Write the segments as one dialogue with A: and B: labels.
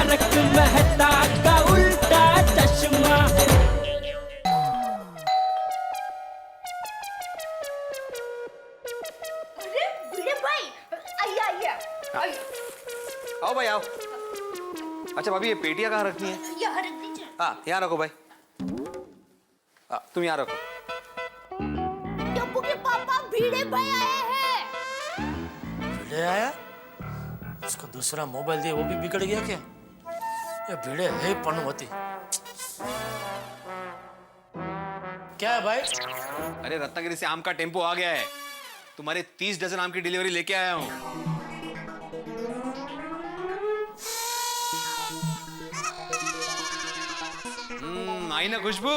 A: तारक मेहता का उल्टा चश्मा।
B: अरे भिड़े भाई, आइए आइए आइए।
C: आओ भाई आओ। अच्छा भाभी, ये पेटियां कहाँ रखनी है?
B: यहाँ रख दीजिए।
C: हाँ यहाँ रखो भाई। तुम यहाँ रखो।
B: टप्पू के पापा भिड़े भाई आए हैं।
D: भिड़े आया? उसको दूसरा मोबाइल दिया, वो भी बिगड़ गया क्या? ये भिड़े है पनवती। क्या है भाई?
C: अरे रत्नागिरी से आम का टेम्पो आ गया है, तुम्हारे 30 डजन आम की डिलीवरी लेके आया हूँ। आई ना खुशबू?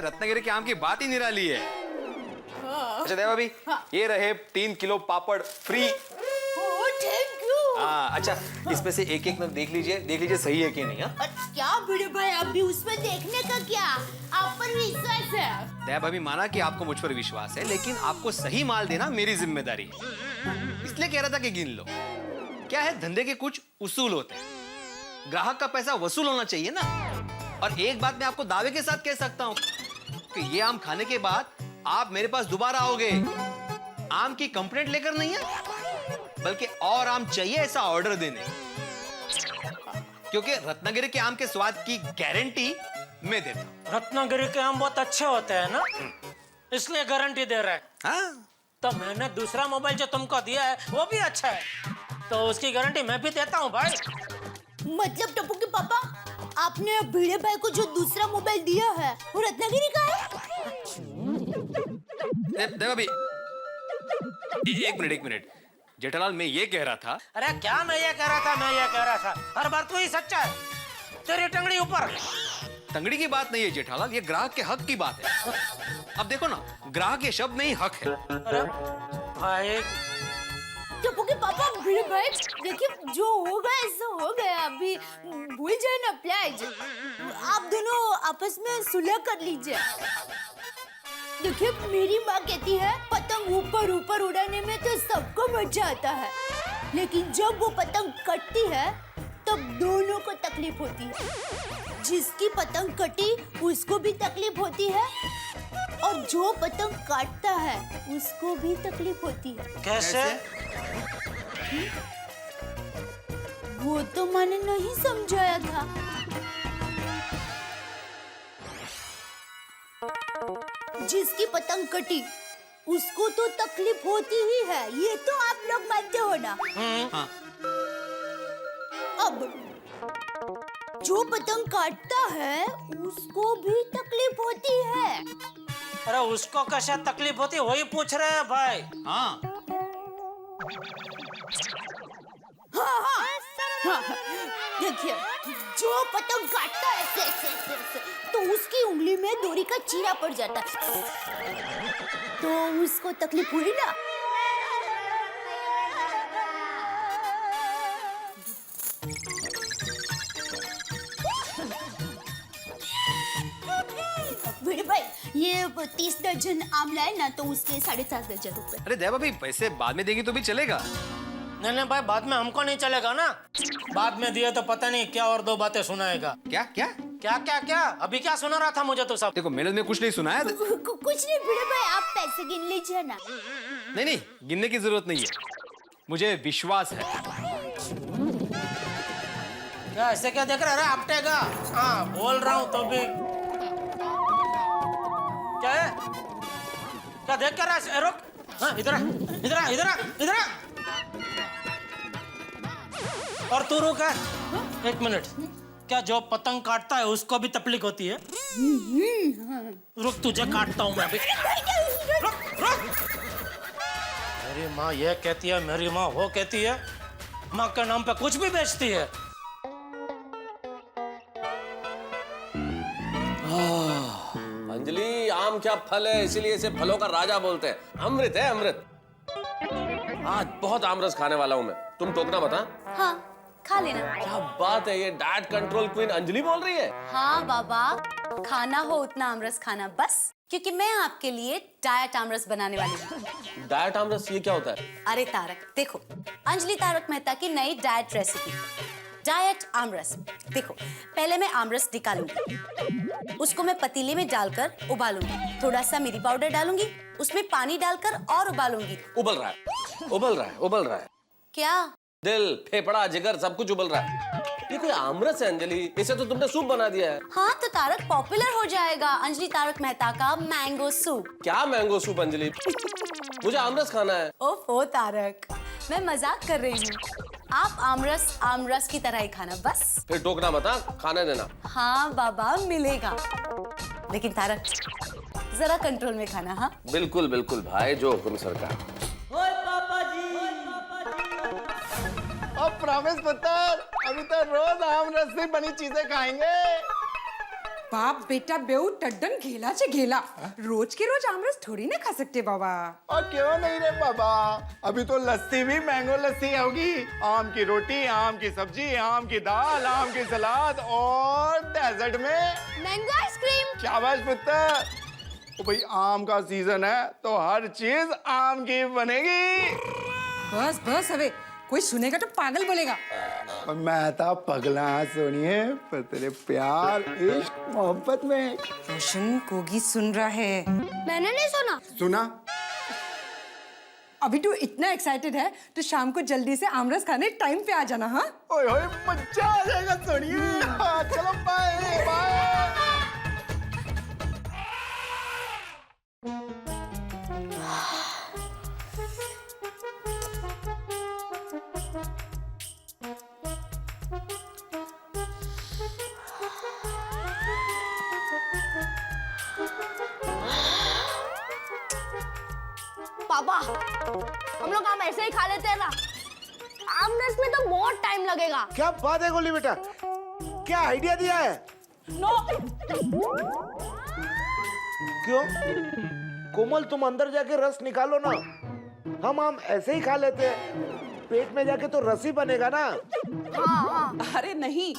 C: रत्नागिरी के आम की बात ही निराली है। अच्छा देवा भाभी, ये रहे 3 kilo papad free.
B: Thank you.
C: हाँ अच्छा, इसमें से एक एक देख लीजिए सही है कि नहीं। हाँ
B: क्या भिड़े भाई, अभी उसमें देखने का क्या, आप पर विश्वास है।
C: दया भाभी, माना कि आपको मुझ पर विश्वास है, लेकिन आपको सही माल देना मेरी जिम्मेदारी है, इसलिए कह रहा था कि गिन लो। क्या है, धंधे के कुछ उसूल होते हैं, ग्राहक का पैसा वसूल होना चाहिए ना। और एक बात मैं आपको दावे के साथ कह सकता हूं कि ये आम खाने के बाद आप मेरे पास दोबारा आओगे। आम की कंप्लेंट लेकर नहीं है, बल्कि और आम चाहिए ऐसा ऑर्डर देने, क्योंकि रत्नागिरी के आम के स्वाद की गारंटी मैं देता हूं।
D: रत्नागिरी के आम बहुत अच्छे होते हैं ना, इसलिए गारंटी दे रहा है।
C: हाँ
D: तो मैंने दूसरा मोबाइल जो तुमको दिया है वो भी अच्छा है, तो उसकी गारंटी मैं भी देता हूँ भाई।
B: मतलब टप्पू के पापा, आपने भिड़े भाई को जो दूसरा मोबाइल दिया है वो रत्नागिरी का है?
C: देवा भाभी, एक मिनट जेठालाल, मैं ये कह रहा था।
D: अरे क्या मैं ये कह रहा था, हर बार तू ही सच्चा है, तेरी टंगड़ी ऊपर।
C: तंगड़ी की बात नहीं है जेठालाल, ये ग्राहक के हक की बात है। अब देखो ना, ग्राहक ये शब्द नहीं हक है।
D: अरे भाई,
B: टप्पू के पापा, भिड़े भाई देखिए, जो होगा ऐसा हो गया, अभी भूल जाए ना प्लीज। आप दोनों आपस में सुलह कर लीजिए। देखिए, मेरी माँ कहती है पतंग ऊपर ऊपर उड़ाने में तो सबको मजा आता है, लेकिन जब वो पतंग कटती है तब दोनों को तकलीफ होती है। जिसकी पतंग कटी उसको भी तकलीफ होती है, और जो पतंग काटता है उसको भी तकलीफ होती है।
D: कैसे?
B: वो तो मैंने नहीं समझाया था। जिसकी पतंग कटी उसको तो तकलीफ होती ही है, ये तो आप लोग मानते हो ना।
C: हाँ।
B: अब जो पतंग काटता है उसको भी तकलीफ होती है।
D: अरे उसको कैसे तकलीफ होती है वही पूछ रहे हैं भाई।
C: हाँ
B: हाँ, देखिए, जो पतंग काटता है ऐसे, तो उसकी उंगली में डोरी का चीरा पड़ जाता है, तो उसको तकलीफ हुई ना। भिड़े भाई, ये 30 दर्जन आम लाए ना, तो उसके 7.5 दर्जन रुपए।
C: अरे दया भाभी, पैसे बाद में देगी तो भी चलेगा।
D: नहीं भाई, बाद में हमको नहीं चलेगा ना, बाद में दिए तो पता नहीं क्या और दो बातें सुनाएगा।
C: क्या क्या
D: क्या अभी क्या सुना रहा था मुझे तो सब।
C: देखो, मैंने कुछ नहीं सुना है।
B: कुछ नहीं भिड़े भाई, आप पैसे गिन लीजिए ना।
C: नहीं, गिनने की जरूरत नहीं है, मुझे विश्वास है।
D: क्या ऐसे क्या देख रहा है? आपटेगा? हाँ बोल रहा हूँ तो भी। क्या है? क्या देख कर रहा है? रुक, हाँ इधर आ। और तू रुक है, एक मिनट। क्या जो पतंग काटता है उसको भी तकलीफ होती है? रुक, तुझे काटता हूँ मैं अभी। रुक। मेरी माँ ये कहती है, मेरी माँ वो कहती है, माँ के नाम पे कुछ भी बेचती है।
E: अंजलि, आम क्या फल है, इसीलिए इसे फलों का राजा बोलते हैं। अमृत है, अमृत। आज बहुत आमरस खाने वाला हूँ मैं, तुम टोकना मत।
B: हाँ, खा लेना।
E: क्या बात है, ये डाइट कंट्रोल क्वीन अंजलि बोल रही है।
F: हाँ बाबा, खाना हो उतना आमरस खाना बस, क्योंकि मैं आपके लिए डाइट आमरस बनाने वाली हूँ।
E: डाइट आमरस ये क्या होता है?
F: अरे तारक, देखो, अंजलि तारक मेहता की नई डाइट रेसिपी। डाइट आमरस। देखो, पहले मैं आमरस निकालूंगी, उसको मैं पतीले में डालकर उबालूंगी, थोड़ा सा मिरी पाउडर डालूंगी, उसमें पानी डालकर और उबालूंगी।
E: उबल रहा है, उबल रहा है, उबल रहा है।
F: क्या?
E: दिल, फेफड़ा, जिगर सब कुछ उबल रहा है। ये कोई आमरस है अंजलि, इसे तो तुमने सूप बना दिया है।
F: हाँ तो तारक पॉपुलर हो जाएगा, अंजलि तारक मेहता का मैंगो सूप।
E: क्या मैंगो सूप अंजलि? मुझे आमरस खाना है।
F: ओफो तारक, मैं मजाक कर रही हूँ। आप आमरस आमरस की तरह ही खाना बस।
E: फिर टोकना मत, हाँ? खाने देना।
F: हाँ बाबा, मिलेगा, लेकिन तारक जरा कंट्रोल में खाना। हाँ
E: बिल्कुल बिल्कुल भाई, जो हुक्म सरकार।
A: ओए पापा जी
G: अब प्रॉमिस पुत्र, अभी तो रोज आम रस से बनी चीजें खाएंगे।
H: बाप बेटा बेऊ टड्डन घेला से घेला, रोज के रोज आमरस थोड़ी ना खा सकते बाबा।
G: और क्यों नहीं रे बाबा, अभी तो लस्सी भी मैंगो लस्सी होगी। आम की रोटी, आम की सब्जी, आम की दाल, आम की सलाद और डेजर्ट में
B: मैंगो आइसक्रीम।
G: शाबाश पुत्र। ओ भाई, आम का सीजन है तो हर चीज आम की बनेगी।
H: बस बस, हवे कोई सुनेगा तो पागल बोलेगा।
G: और मैं था पगला सोनिए, पर तेरे प्यार इश्क मोहब्बत में।
H: रोशन कोगी सुन रहा है।
B: मैंने नहीं सुना।
G: सुना?
H: अभी तू इतना एक्साइटेड है तो शाम को जल्दी से आमरस खाने टाइम पे आ जाना। हाँ
G: ओए होए, मजा आ जाएगा सोनिए। हाँ, चलो बाय बाय।
B: पापा, हम लोग आम ऐसे ही खा लेते हैं ना, आमरस में तो बहुत टाइम लगेगा।
G: क्या बात है गोली बेटा, क्या आइडिया दिया है?
B: नो।
G: क्यों? कोमल, तुम अंदर जाके रस निकालो ना, हम आम ऐसे ही खा लेते हैं, पेट में जाके तो रस ही बनेगा ना।
I: अरे नहीं,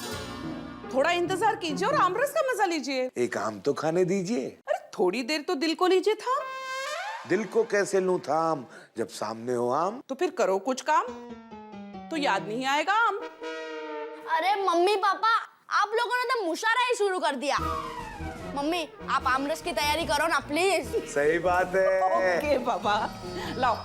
I: थोड़ा इंतजार कीजिए और आमरस का मजा लीजिए।
G: एक आम तो खाने दीजिए।
I: अरे थोड़ी देर तो दिल को लीजिए था।
G: दिल को कैसे लूं थाम जब सामने हो आम?
I: तो फिर करो कुछ काम, तो याद नहीं आएगा आम।
B: अरे मम्मी पापा, आप लोगों ने तो मुशायरा ही शुरू कर दिया। मम्मी, आप आमरस की तैयारी करो ना प्लीज।
G: सही बात है।
I: ओके बाबा, लाओ।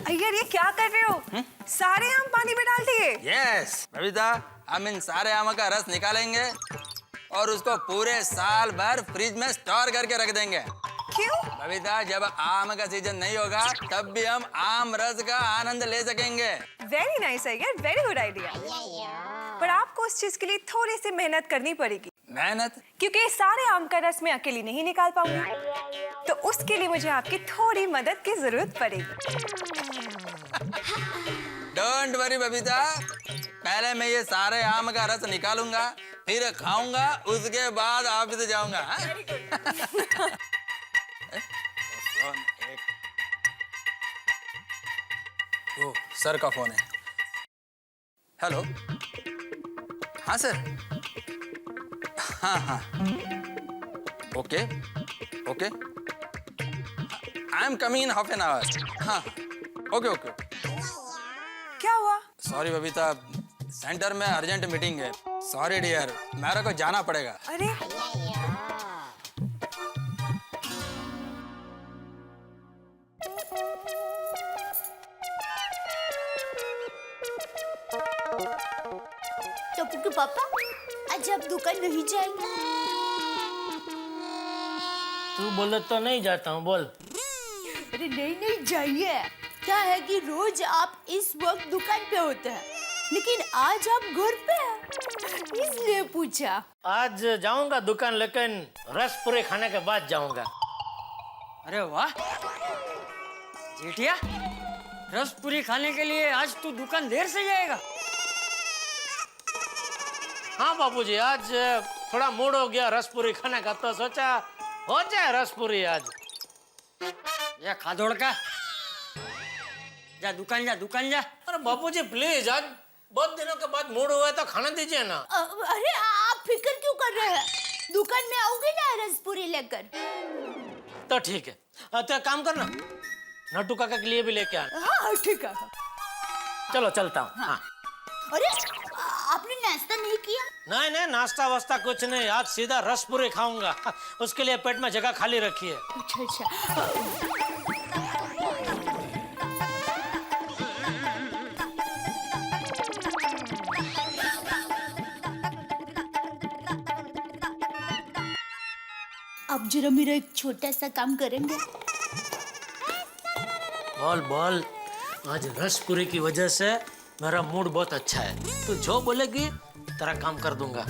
H: अय्यर, ये क्या कर रहे हो? सारे आम पानी में डाल दिए।
J: यस बबीता, हम इन सारे आम का रस निकालेंगे और उसको पूरे साल भर फ्रिज में स्टोर करके रख देंगे।
H: क्यों?
J: बबीता, जब आम का सीजन नहीं होगा तब भी हम आम रस का आनंद ले सकेंगे।
H: Very nice Iyer, very good idea. पर आपको उस चीज के लिए थोड़ी सी मेहनत करनी पड़ेगी,
J: मेहनत?
H: क्योंकि सारे आम का रस मैं अकेली नहीं निकाल पाऊंगी, तो उसके लिए मुझे आपकी थोड़ी मदद की जरूरत पड़ेगी।
J: डोंट वरी बबीता, पहले मैं ये सारे आम का रस निकालूंगा, फिर खाऊंगा, उसके बाद ऑफिस जाऊंगा। ओह, सर का फोन है। हेलो, हाँ सर, हाँ हाँ, okay okay, I am coming in half an hour. हाँ ओके ओके।
H: क्या हुआ?
J: सॉरी बबीता, सेंटर में अर्जेंट मीटिंग है। सॉरी डियर, मेरे को जाना पड़ेगा।
H: अरे
B: टप्पू के पापा, आज आप दुकान नहीं जाएंगे?
D: तू बोले तो नहीं जाता हूँ, बोल।
B: अरे नहीं नहीं, जाइए। क्या है कि रोज आप इस वक्त दुकान पे होते हैं, लेकिन आज आप घर पे हैं, इसलिए पूछा।
D: आज जाऊंगा दुकान, लेकिन रस पूरे खाने के बाद जाऊंगा।
A: अरे वाह जेठिया, रस पूरी खाने के लिए आज तू दुकान देर से जाएगा?
D: हाँ बाबूजी, आज थोड़ा मूड हो गया रसपुरी खाने का, तो सोचा हो जाए रसपुरी आज।
A: या खादोड़ का, जा दुकान जा, दुकान जा।
D: अरे बाबूजी प्लीज, आज बहुत दिनों के बाद मूड हुआ है तो खाना दीजिए ना।
B: अरे आप फिक्र क्यों कर रहे हैं? दुकान में आओगे ना रसपुरी लेकर?
D: तो ठीक है, तो एक काम करना, नट्टू काका के लिए भी लेके आना।
B: हाँ ठीक है।
D: चलो चलता हूँ। हाँ।
B: अरे आपने नाश्ता नहीं किया?
D: नहीं नहीं, नाश्ता वास्ता कुछ नहीं, आज सीधा रसपुरी खाऊंगा। उसके लिए पेट में जगह खाली रखी है।
B: अच्छा अच्छा। अब जरा मेरा एक छोटा सा काम करेंगे?
D: बोल बोल, आज रसपुरी की वजह से मेरा मूड बहुत अच्छा है। तू जो बोलेगी तेरा काम कर दूंगा।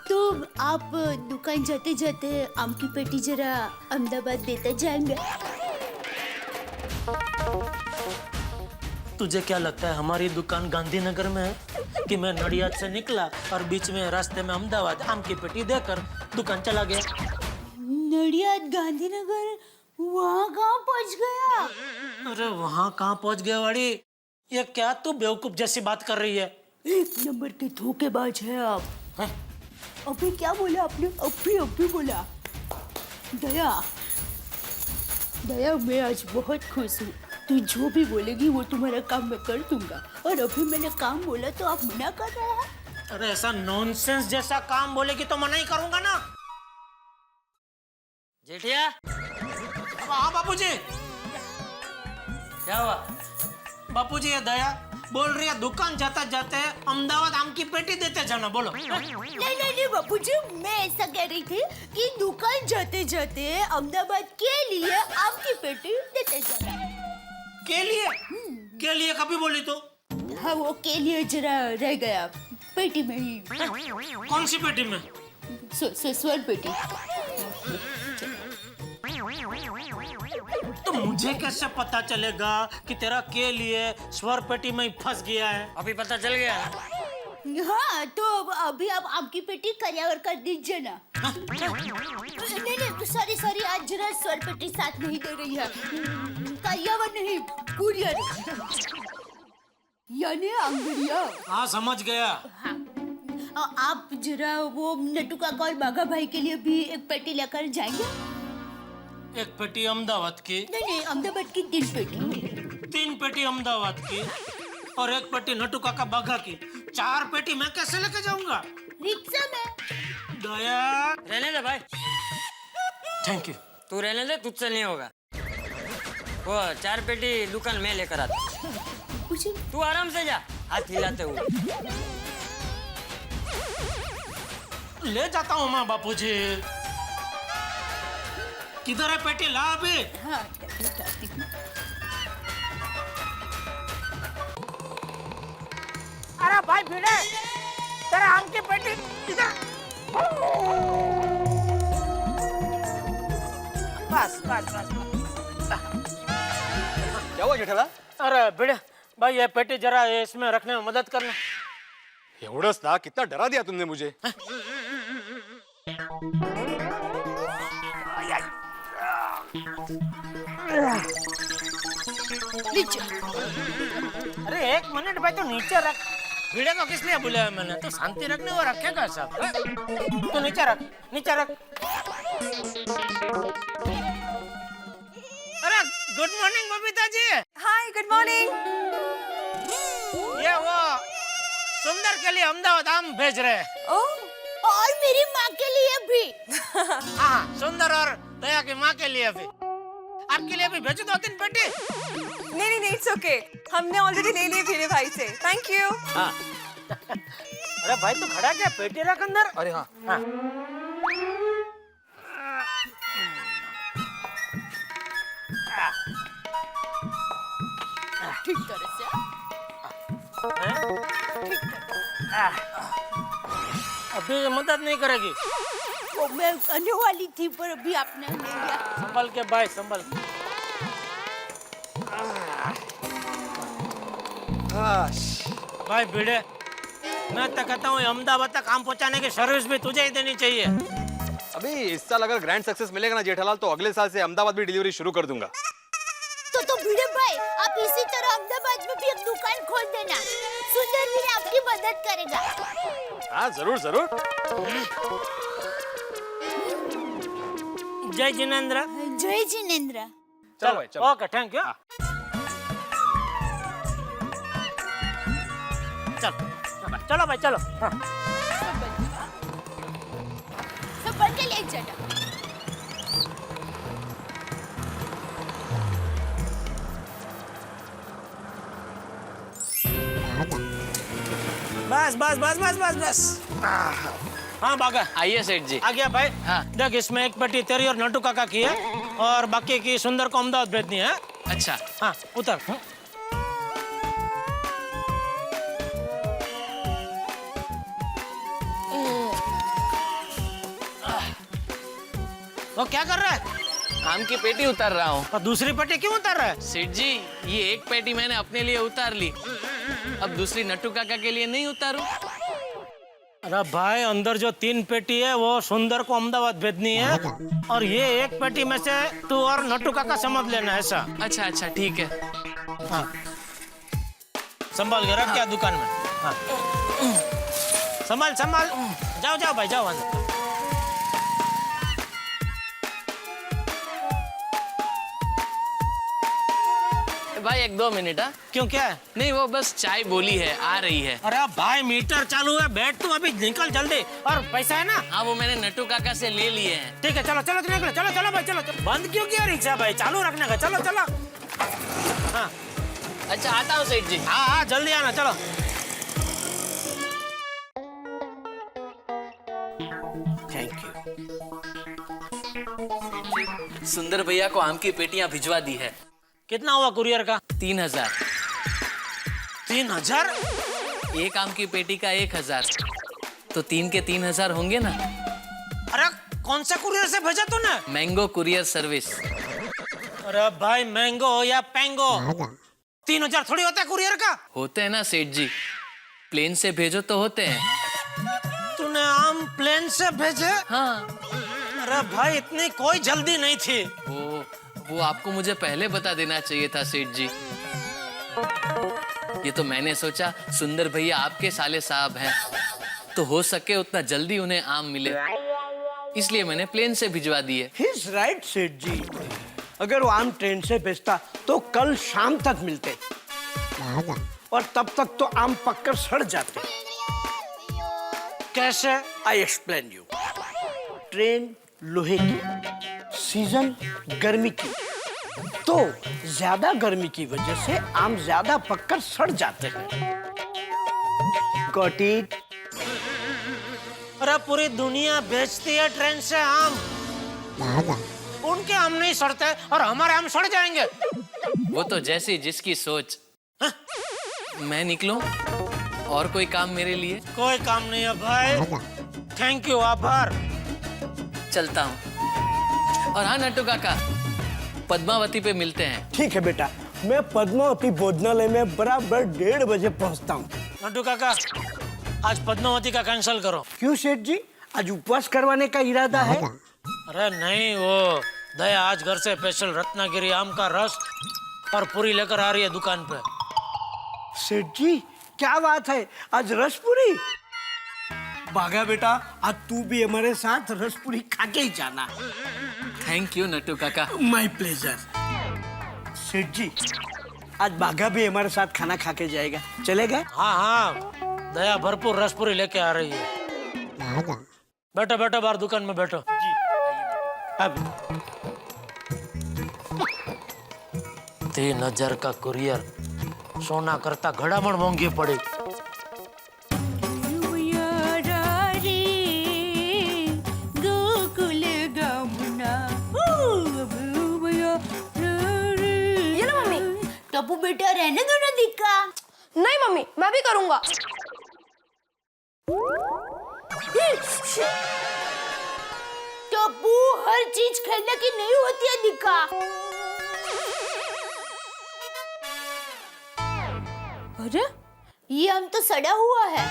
B: तो आप दुकान जाते जाते आम की पेटी जरा अहमदाबाद देते जाएंगे?
D: तुझे क्या लगता है हमारी दुकान गांधीनगर में है कि मैं नडियाद से निकला और बीच में रास्ते में अहमदाबाद आम की पेटी देकर दुकान चला गया?
B: नडियाद गांधीनगर वहाँ कहाँ पहुँच गया?
D: अरे वहाँ कहाँ पहुँच गया वाड़ी? ये क्या तू बेवकूफ जैसी बात कर रही है?
B: एक नंबर के धोखेबाज है आप।
D: हैं?
B: अभी क्या बोला आपने? अभी बोला। दया दया, मैं आज बहुत खुश हूँ। तू जो भी बोलेगी वो तुम्हारा काम मैं कर दूंगा। और अभी मैंने काम बोला तो आप मना कर रहे हैं?
D: अरे ऐसा नॉनसेंस जैसा काम बोलेगी तो मना ही करूंगा ना।
A: जेठिया,
D: हाँ बापूजी।
A: क्या हुआ?
D: बापूजी ये दया बोल रही है दुकान जाते जाते अहमदाबाद आम की पेटी देते जाना। बोलो।
B: नहीं बापूजी, मैं ऐसा कह रही थी कि दुकान जाते जाते अहमदाबाद के लिए आम की पेटी देते जाना।
D: के लिए कभी बोली तो?
B: हाँ, वो के लिए जरा रह गया पेटी में ही।
D: कौन सी पेटी में?
B: स्वर पेटी।
D: तो मुझे कैसे पता चलेगा कि तेरा के लिए स्वर पेटी में ही फंस गया है?
A: अभी पता चल गया ना?
B: हाँ, तो अभी आप आम की पेटी करियावर कर दीजिए ना। नहीं, सॉरी, आज जरा स्वर पेटी साथ नहीं दे रही है। करियावर नहीं, कुरियर यानी अंगड़िया।
D: हाँ समझ गया।
B: हाँ, आप जरा वो नट्टू काका और बाघा भाई के लिए भी एक पेटी लेकर जाएंगे?
D: एक पेटी अहमदाबाद की?
B: नहीं, अहमदाबाद की 3 पेटी।
D: 3 पेटी अहमदाबाद की और 1 पेटी नट्टू काका बाघा की। 4 पेटी मैं कैसे लेके जाऊंगा?
B: रिक्शा में।
D: दया,
A: रहने दे भाई,
D: थैंक यू।
A: तू रहने दे, तुझसे नहीं होगा। वो 4 पेटी दुकान में लेकर आता। तू आराम से जा, हाथ हिलाते हुए।
D: ले जाता हूँ मैं बापूजी। किधर है पेटी? ला अभी।
B: हाँ,
D: अरे भाई भिड़े, तेरा आम की पेटी इधर। बस।
C: क्या हुआ जेठालाल?
D: अरे भिड़े भाई, ये पेटी जरा इसमें रखने में मदद करना।
C: एवढंच ना, कितना डरा दिया तुमने मुझे।
B: नीचे।
D: अरे 1 मिनट भाई, तो नीचे रख। भिड़े को किस लिए बुलाया मैंने? तो शांति रखने वो रखेगा सब। तो नीचे रख। अरे गुड मॉर्निंग बबीता जी।
H: हाय, गुड मॉर्निंग।
D: ये वो सुंदर के लिए अहमदाबाद आम भेज रहे हैं।
B: और मेरी माँ के लिए भी।
D: हाँ, सुंदर और दया की माँ के लिए भी। आपके लिए भी भेजो 2-3 पेटी।
H: नहीं, इट्स ओके। हमने ऑलरेडी ले लिए भिड़े भाई से। Thank you.
D: हाँ। अरे भाई तू खड़ा क्या? पेटी रख अंदर।
J: अरे हाँ,
B: ठीक तरह से।
D: अभी मदद नहीं करेगी?
B: वो मैं करने वाली थी पर अभी आपने ले लिया।
D: संभल के भाई, संभल। भाई भिड़े, मैं तो कहता हूँ अहमदाबाद तक आम पहुँचाने की सर्विस भी तुझे ही देनी चाहिए।
C: अभी इस साल अगर ग्रैंड सक्सेस मिलेगा ना जेठालाल, तो अगले साल से अहमदाबाद भी डिलीवरी शुरू कर दूंगा।
B: तो भिड़े भाई, आप इसी तरह अहमदाबाद में भी एक दुकान खोल देना। सुंदर भी आपकी मदद करेगा।
C: हाँ जरूर।
D: जय जिनेंद्र।
B: जय जिनेंद्र।
C: चलो भाई, चलो।
D: Okay, thank you. चलो भाई, चलो। हाँ।
B: सब बढ़ के ले चलो।
D: बस बस बस बस बस बस। हाँ बागा,
A: आइए सेठ जी।
D: आ गया भाई।
A: हाँ।
D: देख, इसमें एक पेटी तेरी और नटू काका की है और बाकी की सुंदर को अहमदाबाद भेजनी है।
A: अच्छा,
D: हाँ, उतर। वो क्या कर रहा है?
A: आम की पेटी उतार रहा हूँ।
D: और दूसरी पेटी क्यों उतर रहा है?
A: सेठ जी, ये एक पेटी मैंने अपने लिए उतार ली, अब दूसरी नट्टू काका के लिए नहीं उतारूं?
D: अरे भाई, अंदर जो 3 पेटी है वो सुंदर को अहमदाबाद भेजनी है और ये एक पेटी में से तू और नट्टू काका समझ लेना, ऐसा।
A: अच्छा अच्छा, ठीक है।
D: हाँ, संभाल के रख क्या दुकान में। हाँ, संभाल संभाल। जाओ जाओ भाई, जाओ अंदर।
A: भाई 1-2 मिनट। हाँ,
D: क्यों, क्या है?
A: नहीं, वो बस चाय बोली है, आ रही है।
D: अरे भाई, मीटर चालू है, बैठ तू, अभी निकल जल्दी। और पैसा है ना?
A: हाँ, वो मैंने नट्टू काका से ले लिए हैं।
D: ठीक है, चलो चलो निकलो, चलो चलो भाई, चलो। बंद क्यों किया रिक्शा भाई? चालू रखने का, चलो चलो। हाँ
A: अच्छा, आता हूँ सेठ जी।
D: हाँ हाँ, जल्दी आना, चलो। Thank you.
A: सुंदर भैया को आम की पेटियां भिजवा दी है।
D: कितना हुआ कुरियर का?
A: 3000।
D: 3000?
A: एक आम की पेटी का 1000, तो 3 के 3000 होंगे ना?
D: अरे कौन सा कुरियर से भेजा तूने?
A: Mango courier service.
D: अरे भाई, मैंगो हो या पैंगो, 3000 थोड़ी होता है कुरियर का।
A: होते हैं ना सेठ जी, प्लेन से भेजो तो होते हैं।
D: तूने आम प्लेन से भेजे?
A: हाँ।
D: अरे भाई, इतनी कोई जल्दी नहीं थी।
A: वो आपको मुझे पहले बता देना चाहिए था सेठ जी। ये तो मैंने सोचा सुंदर भैया आपके साले साहब हैं, तो हो सके उतना जल्दी उन्हें आम मिले, इसलिए मैंने प्लेन से भिजवा दिए।
K: He's right, सेठ जी। अगर वो आम ट्रेन से भेजता तो कल शाम तक मिलते और तब तक तो आम पककर सड़ जाते।
D: कैसे?
K: I explain you। ट्रेन लोहे की, सीजन गर्मी की, तो ज्यादा गर्मी की वजह से आम ज्यादा पककर सड़ जाते हैं। Got it?
D: अरे पूरी दुनिया बेचती है ट्रेन से आम, उनके आम नहीं सड़ते और हमारे आम सड़ जाएंगे।
A: वो तो जैसी जिसकी सोच। मैं निकलूं? और कोई काम मेरे लिए?
D: कोई काम नहीं है भाई, थैंक यू, आभार।
A: चलता हूँ। और हाँ नट्टू काका, पद्मावती पे मिलते हैं।
K: ठीक है बेटा, मैं पद्मावती भोजनालय में बराबर 1:30 बजे पहुंचता हूँ।
D: नट्टू काका, आज पद्मावती का कैंसिल करो।
K: क्यों सेठ जी, आज उपवास करवाने का इरादा है?
D: अरे नहीं, वो दया आज घर से स्पेशल रत्नागिरी आम का रस और पूरी लेकर आ रही है दुकान पे।
K: सेठ जी, क्या बात है, आज रसपुरी? बागा बेटा, आज तू भी हमारे साथ रसपुरी खा के ही जाना।
A: थैंक यू नट्टू काका।
K: My pleasure. सेठ जी, आज बागा भी हमारे साथ खाना खा के जाएगा, चलेगा?
D: हाँ हाँ, दया भरपूर रसपुरी लेके आ रही है। बैठो बैठो, बाहर दुकान में बैठो। जी। अब 3000 का कुरियर सोना करता घड़ामण महंगी पड़ी।
B: ये लो मम्मी। टप्पू बेटा, रहने दो ना दिक्का।
H: नहीं मम्मी, मैं भी करूंगा।
B: टप्पू, हर चीज खेलने की नहीं होती है दिक्का। अरे ये आम तो सड़ा हुआ है।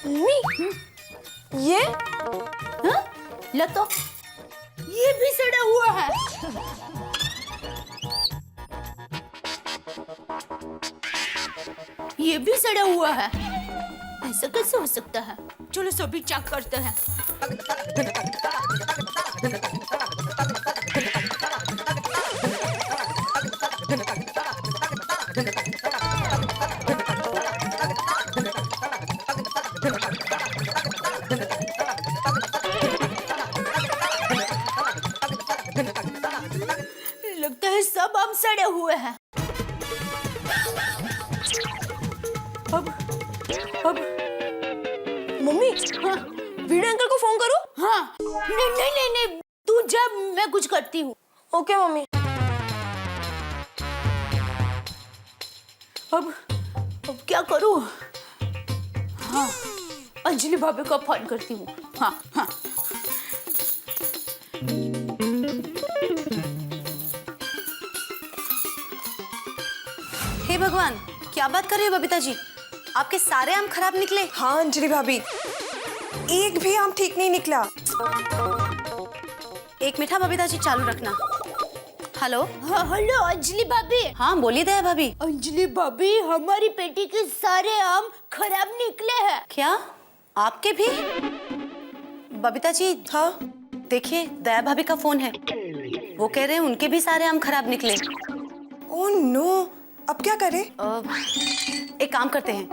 H: मम्मी, ये
B: हाँ? लो तो, ये भी सड़ा हुआ है। ये भी सड़ा हुआ है। ऐसा कैसे हो सकता है? चलो सभी चेक करते हैं। लगता है सब आम सड़े हुए हैं। अब
H: मम्मी,
B: हाँ,
H: भिड़े अंकल को फोन करूं?
B: हाँ, नहीं, तू जा, मैं कुछ करती हूँ।
H: Okay mummy.
B: अब क्या करूँ? हाँ, अंजलि भाभी को फोन करती हूँ। हाँ।
F: हे भगवान, क्या बात कर रही हो बबीता जी? आपके सारे आम खराब निकले?
H: हाँ अंजलि भाभी, एक भी आम ठीक नहीं निकला।
F: एक मिनट बबीता जी चालू रखना। हेलो।
B: हाँ, हेलो अंजलि भाभी।
F: हाँ बोलिए दया भाभी।
B: अंजलि भाभी, हमारी पेटी के सारे आम खराब निकले हैं।
F: क्या आपके भी? बबीता जी हाँ देखिए, दया भाभी का फोन है, वो कह रहे हैं उनके भी सारे आम खराब निकले।
H: ओह नो, अब क्या करें?
F: एक काम करते हैं,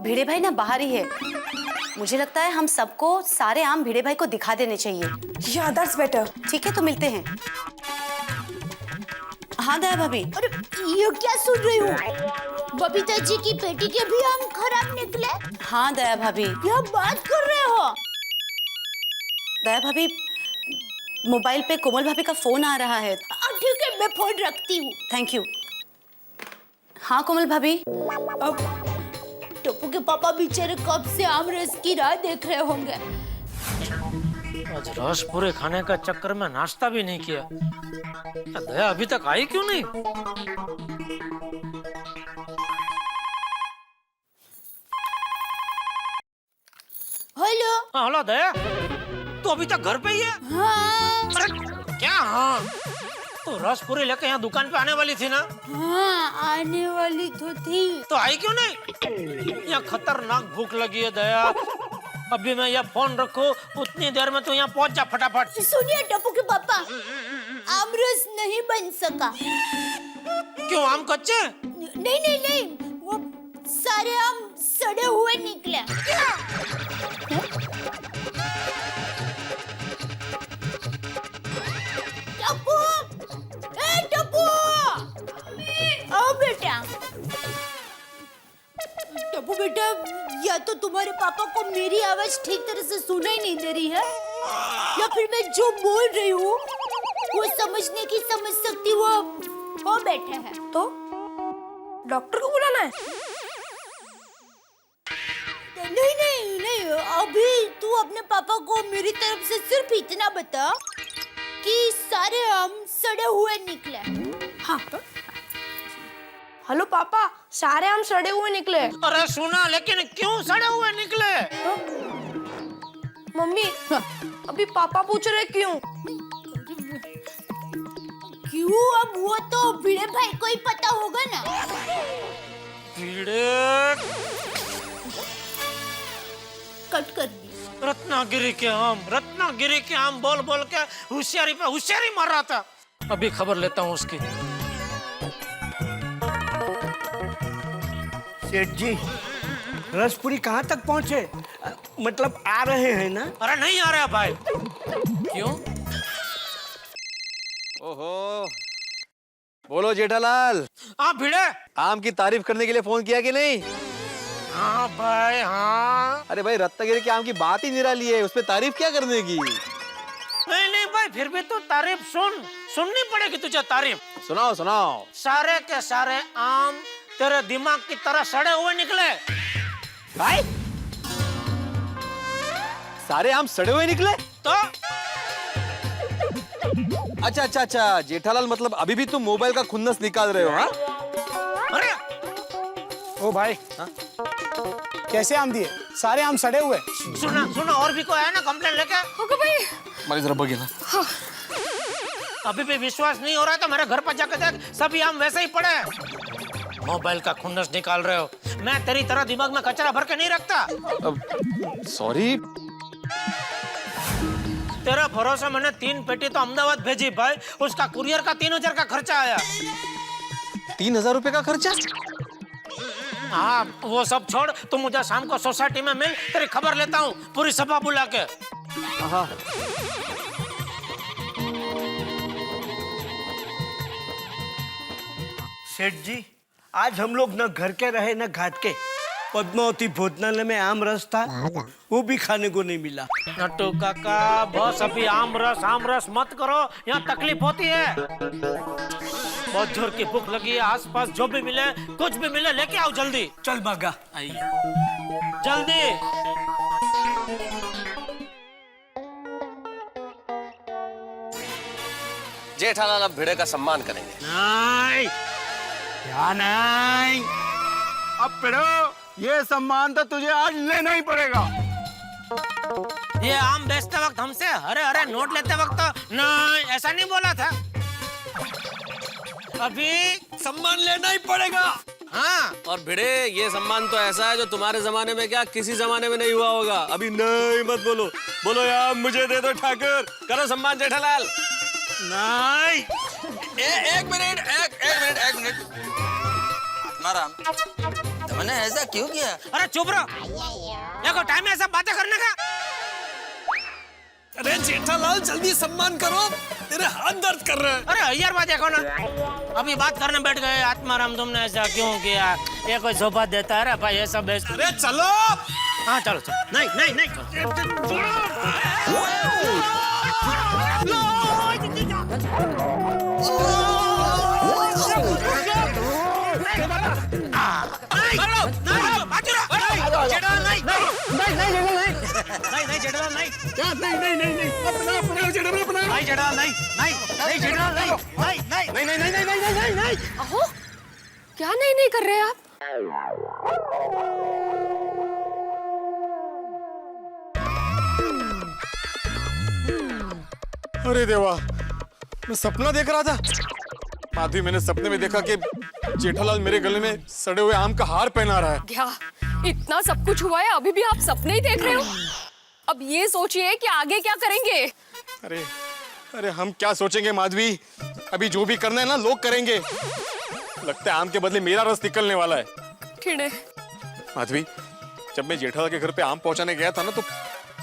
F: भिड़े भाई ना बाहर ही है, मुझे लगता है हम सबको सारे आम भिड़े भाई को दिखा देने चाहिए।
H: या दैट्स बेटर।
F: ठीक है तो मिलते हैं। हाँ दया भाभी।
B: अरे ये क्या सुन रही हूँ? बबीता जी की पेटी के भी आम खराब निकले?
F: हाँ दया भाभी।
B: क्या बात कर रहे हो?
F: दया भाभी, मोबाइल पे कोमल भाभी का फोन आ रहा है।
B: ठीक है, मैं फोन रखती हूँ।
F: Thank you. हाँ कोमल भाभी।
B: अब टप्पू के पापा बेचारे कब से आम रस की राह देख रहे होंगे।
D: आज रस पूरे खाने का चक्कर में नाश्ता भी नहीं किया। दया अभी तक आई क्यों नहीं?
B: हेलो।
D: हेलो दया, तू अभी तक घर पे ही है?
B: हाँ।
D: अरे क्या हाँ? तो रस पूरी लेके यहाँ दुकान पे आने वाली थी ना?
B: हाँ, आने वाली तो थी।
D: तो आई क्यों नहीं? यहाँ खतरनाक भूख लगी है दया। अभी मैं यहाँ फोन रखूं, उतनी देर में तू यहाँ पहुँच जा फटाफट।
B: सुनिए टप्पू के पापा, आम रस नहीं बन सका।
D: क्यों, आम कच्चे?
B: नहीं, वो सारे आम सड़े हुए निकले। टप्पू, टप्पू, आओ बेटा। टप्पू बेटा, या तो तुम्हारे पापा को मेरी आवाज ठीक तरह से सुनाई नहीं दे रही है, या फिर मैं जो बोल रही हूँ वो समझने की समझ सकती वो बैठे हैं।
H: तो डॉक्टर को बुलाना है?
B: नहीं, अभी तू अपने पापा को मेरी तरफ से सिर्फ इतना बता कि सारे आम सड़े हुए निकले।
H: हाँ। हेलो पापा, सारे आम सड़े हुए निकले।
D: अरे सुना, लेकिन क्यों सड़े हुए निकले?
H: मम्मी, अभी पापा पूछ रहे क्यों?
B: क्यों, अब वो तो भिड़े भाई को ही पता होगा ना।
D: भिड़े
B: कट कर दी।
D: रत्नागिरी के आम बोल बोल के होशियारी पे होशियारी मार रहा था। अभी खबर लेता हूँ उसकी।
K: सेठ जी, रसपुरी कहाँ तक पहुँचे? मतलब आ रहे हैं ना?
D: अरे नहीं आ रहा भाई।
A: क्यों?
C: ओहो, बोलो जेठालाल।
D: हाँ भिड़े,
C: आम की तारीफ करने के लिए फोन किया कि नहीं?
D: हाँ भाई हाँ।
C: अरे भाई, रत्नागिरी के आम की बात ही निराली है, उसमें तारीफ क्या करने की?
D: नहीं भाई, फिर भी तो तारीफ सुननी पड़ेगी तुझे तारीफ।
C: सुनाओ।
D: सारे के सारे आम तेरे दिमाग की तरह सड़े हुए निकले।
C: भाई, सारे आम सड़े हुए निकले?
D: तो
C: अच्छा, जेठालाल, मतलब अभी भी तुम मोबाइल का खुन्नस निकाल रहे हो? हाँ?
D: अरे
L: ओ भाई, हाँ? कैसे आम दिए? सारे आम सड़े हुए।
D: सुना, और भी कोई है ना कंप्लेन लेके?
H: ओके भाई।
C: मारी जरा बगेला।
D: अभी भी विश्वास नहीं हो रहा है तो मेरे घर पर जाकर देख, सभी आम वैसे ही पड़े हैं। मोबाइल का खुन्नस निकाल रहे हो। मैं तेरी तरह दिमाग में कचरा भर के नहीं रखता।
C: सॉरी।
D: तेरे भरोसे मैंने 3 पेटी तो अहमदाबाद भेजी भाई, उसका कुरियर का 3000 का खर्चा आया।
C: 3000 रुपए का खर्चा?
D: हाँ वो सब छोड़, तुम मुझे शाम को सोसाइटी में मिल, तेरी खबर लेता हूँ पूरी सभा बुला के।
C: हाँ
K: सेठ जी, आज हम लोग न घर के रहे न घाट के। पद्मावती भोजनालय में आम रस था, वो भी खाने को नहीं मिला।
D: नट्टू काका बस अभी आम रस मत करो, यहाँ तकलीफ होती है। बहुत जोर की भूख लगी है, आसपास जो भी मिले कुछ भी मिले लेके आओ जल्दी।
K: चल भागा।
D: आइए जल्दी।
E: जेठालाल अब भिड़े का सम्मान करेंगे।
D: नहीं
G: क्या नहीं? अब पिड़ो, ये सम्मान तो तुझे आज लेना ही पड़ेगा।
D: ये आम बेचते वक्त हमसे हरे हरे नोट लेते वक्त तो नहीं ऐसा नहीं बोला था। अभी सम्मान लेना ही पड़ेगा। हाँ
E: और भिड़े, ये सम्मान तो ऐसा है जो तुम्हारे जमाने में क्या किसी जमाने में नहीं हुआ होगा। अभी नहीं मत बोलो, बोलो यार मुझे दे दो ठाकुर, करो सम्मान जेठालाल।
D: नहीं
J: एक मिनट आत्माराम, तुमने ऐसा क्यों किया?
D: अरे चुप रहो, देखो टाइम है ऐसा बातें करने का।
E: अरे जेठालाल जल्दी सम्मान करो, तेरे हाथ दर्द कर रहे हैं।
D: अरे यार बात देखो ना, अभी बात करने बैठ गए। आत्माराम तुमने ऐसा क्यों किया? ये कोई सोफा देता है भाई, ये सब बेच।
E: अरे चलो।
D: हाँ चलो चलो। नहीं
H: अहो क्या नहीं कर रहे आप?
L: अरे देवा, मैं सपना देख रहा था। माधवी, मैंने सपने में देखा कि जेठालाल मेरे गले में सड़े हुए आम का हार पहना रहा है।
H: क्या इतना सब कुछ हुआ है, अभी भी आप सपने ही देख रहे हो? अब ये सोचिए कि आगे क्या करेंगे।
L: अरे अरे हम क्या सोचेंगे माधवी, अभी जो भी करना है ना लोग करेंगे। लगता है आम के बदले मेरा रस निकलने वाला है।
H: खिड़े
L: माधवी, जब मैं जेठालाल के घर पे आम पहुंचाने गया था ना, तो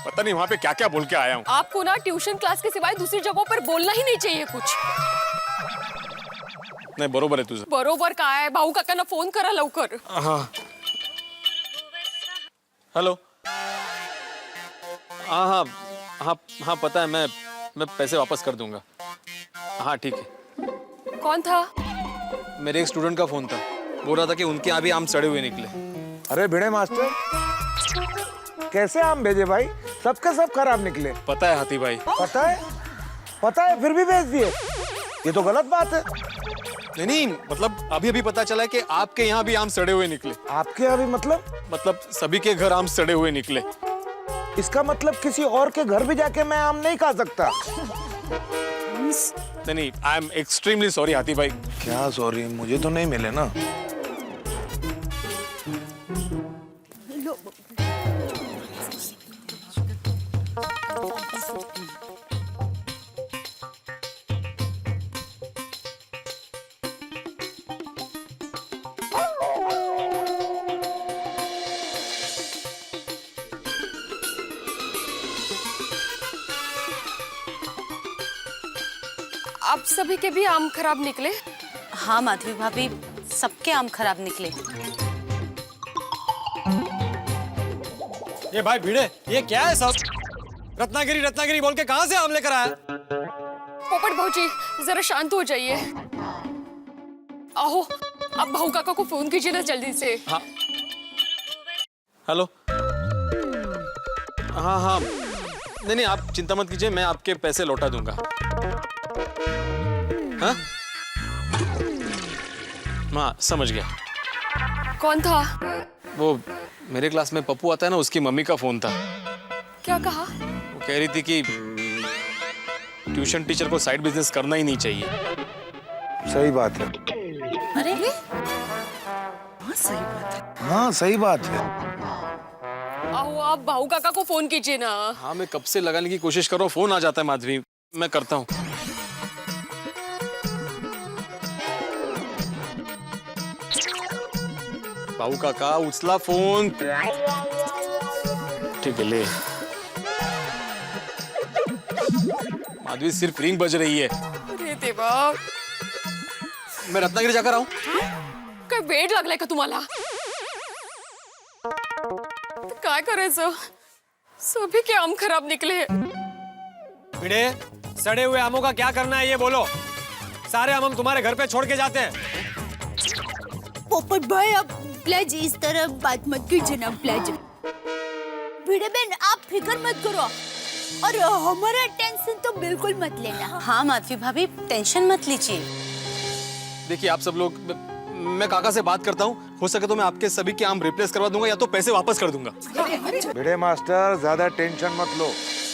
L: पता नहीं वहां पे क्या क्या बोल के आया हूँ।
H: आपको ना ट्यूशन क्लास के सिवाय दूसरी जगहों पर बोलना ही नहीं चाहिए कुछ।
L: नहीं बरोबर है तुझे।
H: बरोबर काय, भाऊ काकांना फोन करा लवकर।
L: हाँ हेलो। हाँ हाँ हाँ हाँ पता है, मैं पैसे वापस कर दूंगा। हाँ ठीक है।
H: कौन था?
L: मेरे एक स्टूडेंट का फोन था, बोल रहा था कि उनके यहाँ भी आम सड़े हुए निकले।
M: अरे भिड़े मास्टर, कैसे आम भेजे भाई? सबके सब खराब निकले।
L: पता है हाथी भाई।
M: पता है फिर भी भेज दिए, ये तो गलत बात है।
L: नहीं मतलब अभी अभी पता चला कि आपके यहाँ भी आम सड़े हुए निकले।
M: आपके यहाँ भी मतलब
L: सभी के घर आम सड़े हुए निकले।
M: इसका मतलब किसी और के घर भी जाके मैं आम नहीं खा सकता।
L: नहीं, आई एम एक्सट्रीमली सॉरी हाथी भाई।
M: क्या सॉरी? मुझे तो नहीं मिले ना।
H: आप सभी के भी आम खराब निकले?
F: हाँ माधवी भाभी, सबके आम खराब निकले।
L: ये भाई भिड़े, ये क्या है सब? रत्नागिरी बोल के कहां से आम लेकर आया?
H: पोपट भाऊजी जरा शांत हो जाइए। आहो, अब भाऊ काका को फोन कीजिए ना जल्दी से।
L: हाँ हेलो। हाँ हाँ नहीं आप चिंता मत कीजिए, मैं आपके पैसे लौटा दूंगा। हाँ हाँ समझ गया।
H: कौन था?
L: वो मेरे क्लास में पप्पू आता है ना, उसकी मम्मी का फोन था।
H: क्या कहा?
L: वो कह रही थी कि ट्यूशन टीचर को साइड बिजनेस करना ही नहीं चाहिए।
M: सही बात है।
F: अरे हाँ सही बात है।
M: हाँ सही बात है।
H: आओ आप भाऊ काका को फोन कीजिए ना।
L: हाँ मैं कब से लगाने की कोशिश कर रहा हूँ, फोन आ जाता है माधवी, मैं करता हूँ। भाऊ काका उचला फोन। ठीक है ले। माधवी सिर्फ रिंग बज रही है।
H: अरे देवा,
L: मैं रत्नागिरी जाकर आऊं?
H: काय वेळ लागलाय का तुम्हाला? काय करायचं? सभी के आम खराब निकले हैं।
E: भिड़े, सड़े हुए आमों का क्या करना है ये बोलो। सारे आम हम तुम्हारे घर पे छोड़ के जाते हैं।
B: पोपट भाई आप प्लीज इस तरह बात मत कीजिए ना प्लीज। भिड़े बहन आप फिक्र मत करो और हमारा टेंशन तो बिल्कुल मत लेना।
F: हाँ माधवी भाभी टेंशन मत लीजिए।
L: देखिए आप सब लोग, मैं काका से बात करता हूँ, हो सके तो मैं आपके सभी के आम रिप्लेस करवा दूंगा या तो पैसे वापस कर दूंगा।
M: भिड़े मास्टर ज्यादा टेंशन मत लो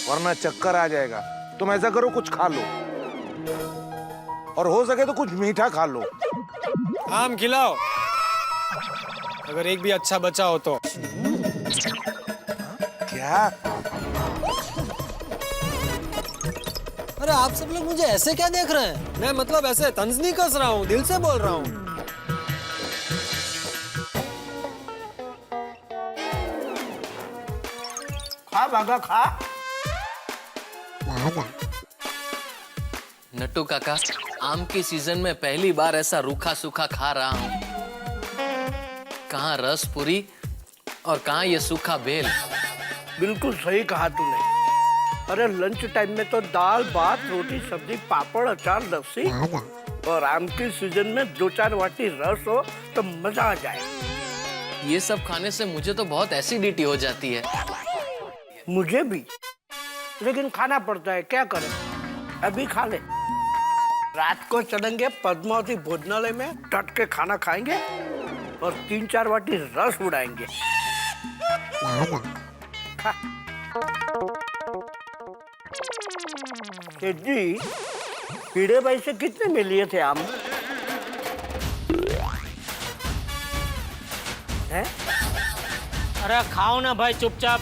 M: वरना चक्कर आ जाएगा। तुम ऐसा करो कुछ खा लो और हो सके तो कुछ मीठा खा लो।
E: आम खिलाओ अगर एक भी अच्छा बचा हो तो।
M: क्या?
E: अरे आप सब लोग मुझे ऐसे क्या देख रहे हैं? मैं मतलब ऐसे तंज नहीं कस रहा हूँ, दिल से बोल रहा हूँ।
K: खा भागा खा।
A: नट्टू काका, आम की सीजन में पहली बार ऐसा रूखा सूखा खा रहा हूँ। कहाँ रस पूरी और कहाँ ये सूखा बेल।
K: बिल्कुल सही कहा तूने। अरे लंच टाइम में तो दाल भात रोटी सब्जी पापड़ अचार लस्सी और आम की सीजन में 2-4 वाटी रस हो तो मजा आ जाए।
A: ये सब खाने से मुझे तो बहुत एसिडिटी हो जाती है।
K: मुझे भी, लेकिन खाना पड़ता है, क्या करें। अभी खा ले। रात को चलेंगे पद्मावती भोजनालय में, डट के खाना खाएंगे और 3-4 वाटी रस उड़ाएंगे। खा। सेठ जी, भिड़े भाई से कितने में लिए थे आम? हैं?
D: अरे खाओ ना भाई चुपचाप।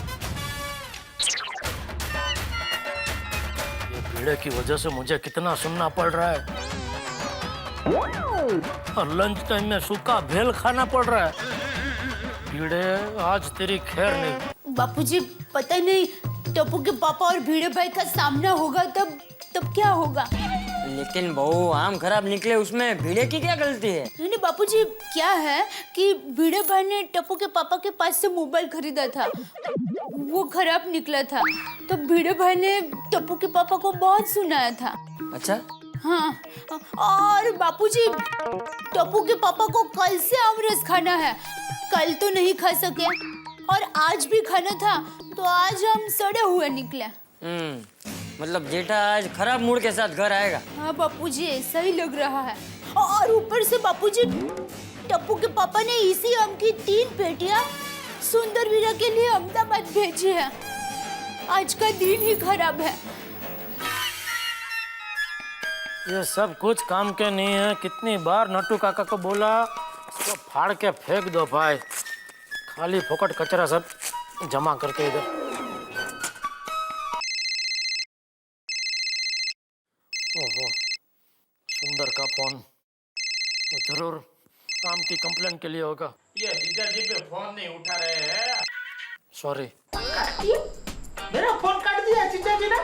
D: ये भिड़े की वजह से मुझे कितना सुनना पड़ रहा है और लंच टाइम में सूखा भेल खाना पड़ रहा है। भिड़े आज तेरी खैर नहीं।
B: बापूजी पता नहीं टप्पू के पापा और भिड़े भाई का सामना होगा तब क्या होगा।
N: लेकिन बहू आम खराब निकले उसमें भिड़े की क्या गलती है?
B: नहीं बापूजी, क्या है कि भिड़े भाई ने टप्पू के पापा के पास से मोबाइल खरीदा था, वो खराब निकला था, तो भिड़े भाई ने टप्पू के पापा को बहुत सुनाया था।
N: अच्छा
B: हाँ, और बापूजी टप्पू के पापा को कल से आमरस खाना है। कल तो नहीं खा सके और आज भी खाना था तो आज हम सड़े हुए निकले।
N: मतलब जेठा आज खराब मूड के साथ घर आएगा।
B: हाँ बापूजी ऐसा ही लग रहा है। और ऊपर से बापूजी टप्पू के पापा ने इसी आम की 3 पेटियां सुंदर वीरा के लिए अहमदाबाद भेजी है। आज का दिन ही खराब है।
D: ये सब कुछ काम के नहीं है। कितनी बार नट्टू काका को बोला इसको फाड़ के फेंक दो भाई, खाली फोकट कचरा सब जमा करके इधर। ओहो, सुंदर का फोन, वो जरूर आम की कंप्लेन के लिए होगा। ये जीजा जी पे फोन नहीं उठा रहे हैं। सॉरी।
K: मेरा फोन काट दिया जीजा जी ने।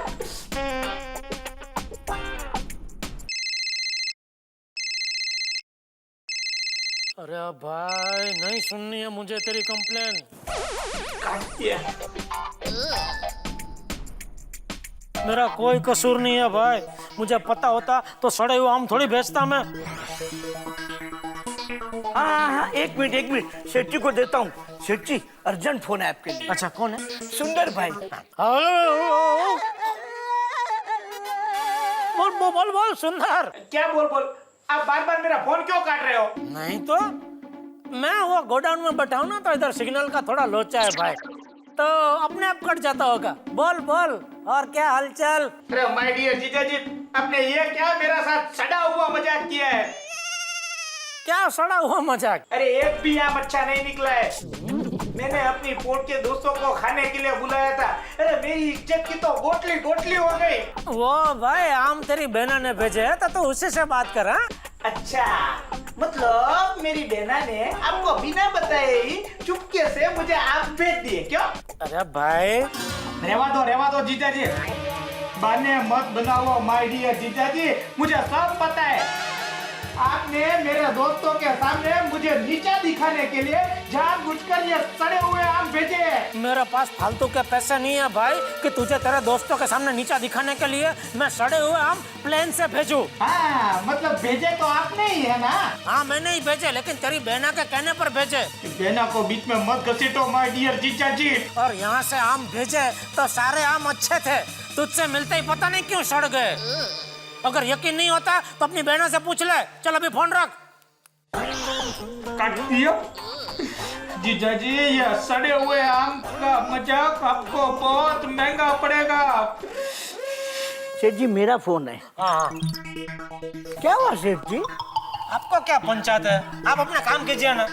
D: अरे भाई नहीं सुननी है मुझे तेरी कंप्लेन।
K: काट दिया।
D: मेरा कोई कसूर नहीं है भाई, मुझे पता होता तो सड़े हुए आम थोड़ी बेचता मैं।
K: हाँ, 1 मिनट सेठ जी को देता हूँ। सेठ जी अर्जेंट फोन है आपके लिए।
D: अच्छा कौन है?
K: सुंदर भाई।
D: बोल सुंदर।
K: क्या बोल? आप बार मेरा फोन क्यों काट रहे हो?
D: नहीं तो मैं वो गोडाउन में बैठा हूँ ना, तो इधर सिग्नल का थोड़ा लोचा है भाई, तो अपने आप कट जाता होगा। बोल और क्या हालचाल?
K: अरे माय डियर जीजा जी, आपने ये क्या मेरा साथ सड़ा हुआ मजाक किया है?
D: क्या सड़ा हुआ मजाक?
K: अरे एक भी आम अच्छा नहीं निकला है। मैंने अपनी पोट के दोस्तों को खाने के लिए बुलाया था। अरे मेरी इज्जत की तो गोटली गोटली हो गई।
D: वो भाई आम तेरी बहना ने भेजे है तो उसी से बात कर। हाँ?
K: अच्छा, मतलब मेरी बहना ने आपको बिना बताए ही चुपके से मुझे आप भेज दिए क्यों?
D: अरे भाई
K: रेवा दो जीजा जी, बहाने मत बनाओ माय डियर जीजा जी, मुझे सब पता है। आपने मेरे दोस्तों के सामने मुझे नीचा दिखाने के लिए जानबूझकर ये सड़े हुए आम भेजे हैं।
D: मेरे पास फालतू के पैसे नहीं है भाई कि तुझे तेरे दोस्तों के सामने नीचा दिखाने के लिए मैं सड़े हुए आम प्लेन से भेजूं।
K: हाँ, मतलब भेजे तो आपने ही है ना?
D: हाँ मैंने ही भेजे, लेकिन तेरी बहना के कहने पर भेजे।
K: बहना को बीच में मत घसीटो माय डियर जीजा जी।
D: और यहाँ से आम भेजे तो सारे आम अच्छे थे, तुझसे मिलते ही पता नहीं क्यों सड़ गए। अगर यकीन नहीं होता तो अपनी बहनों से पूछ ले। चल अभी फोन रख।
K: काट दिया जीजा जी, ये सड़े हुए आम का मजाक आपको बहुत महंगा पड़ेगा।
O: सेठ जी मेरा फोन है।
D: हाँ
O: क्या हुआ सेठ जी?
D: आपको क्या पंचायत है, आप अपना काम कीजिए ना।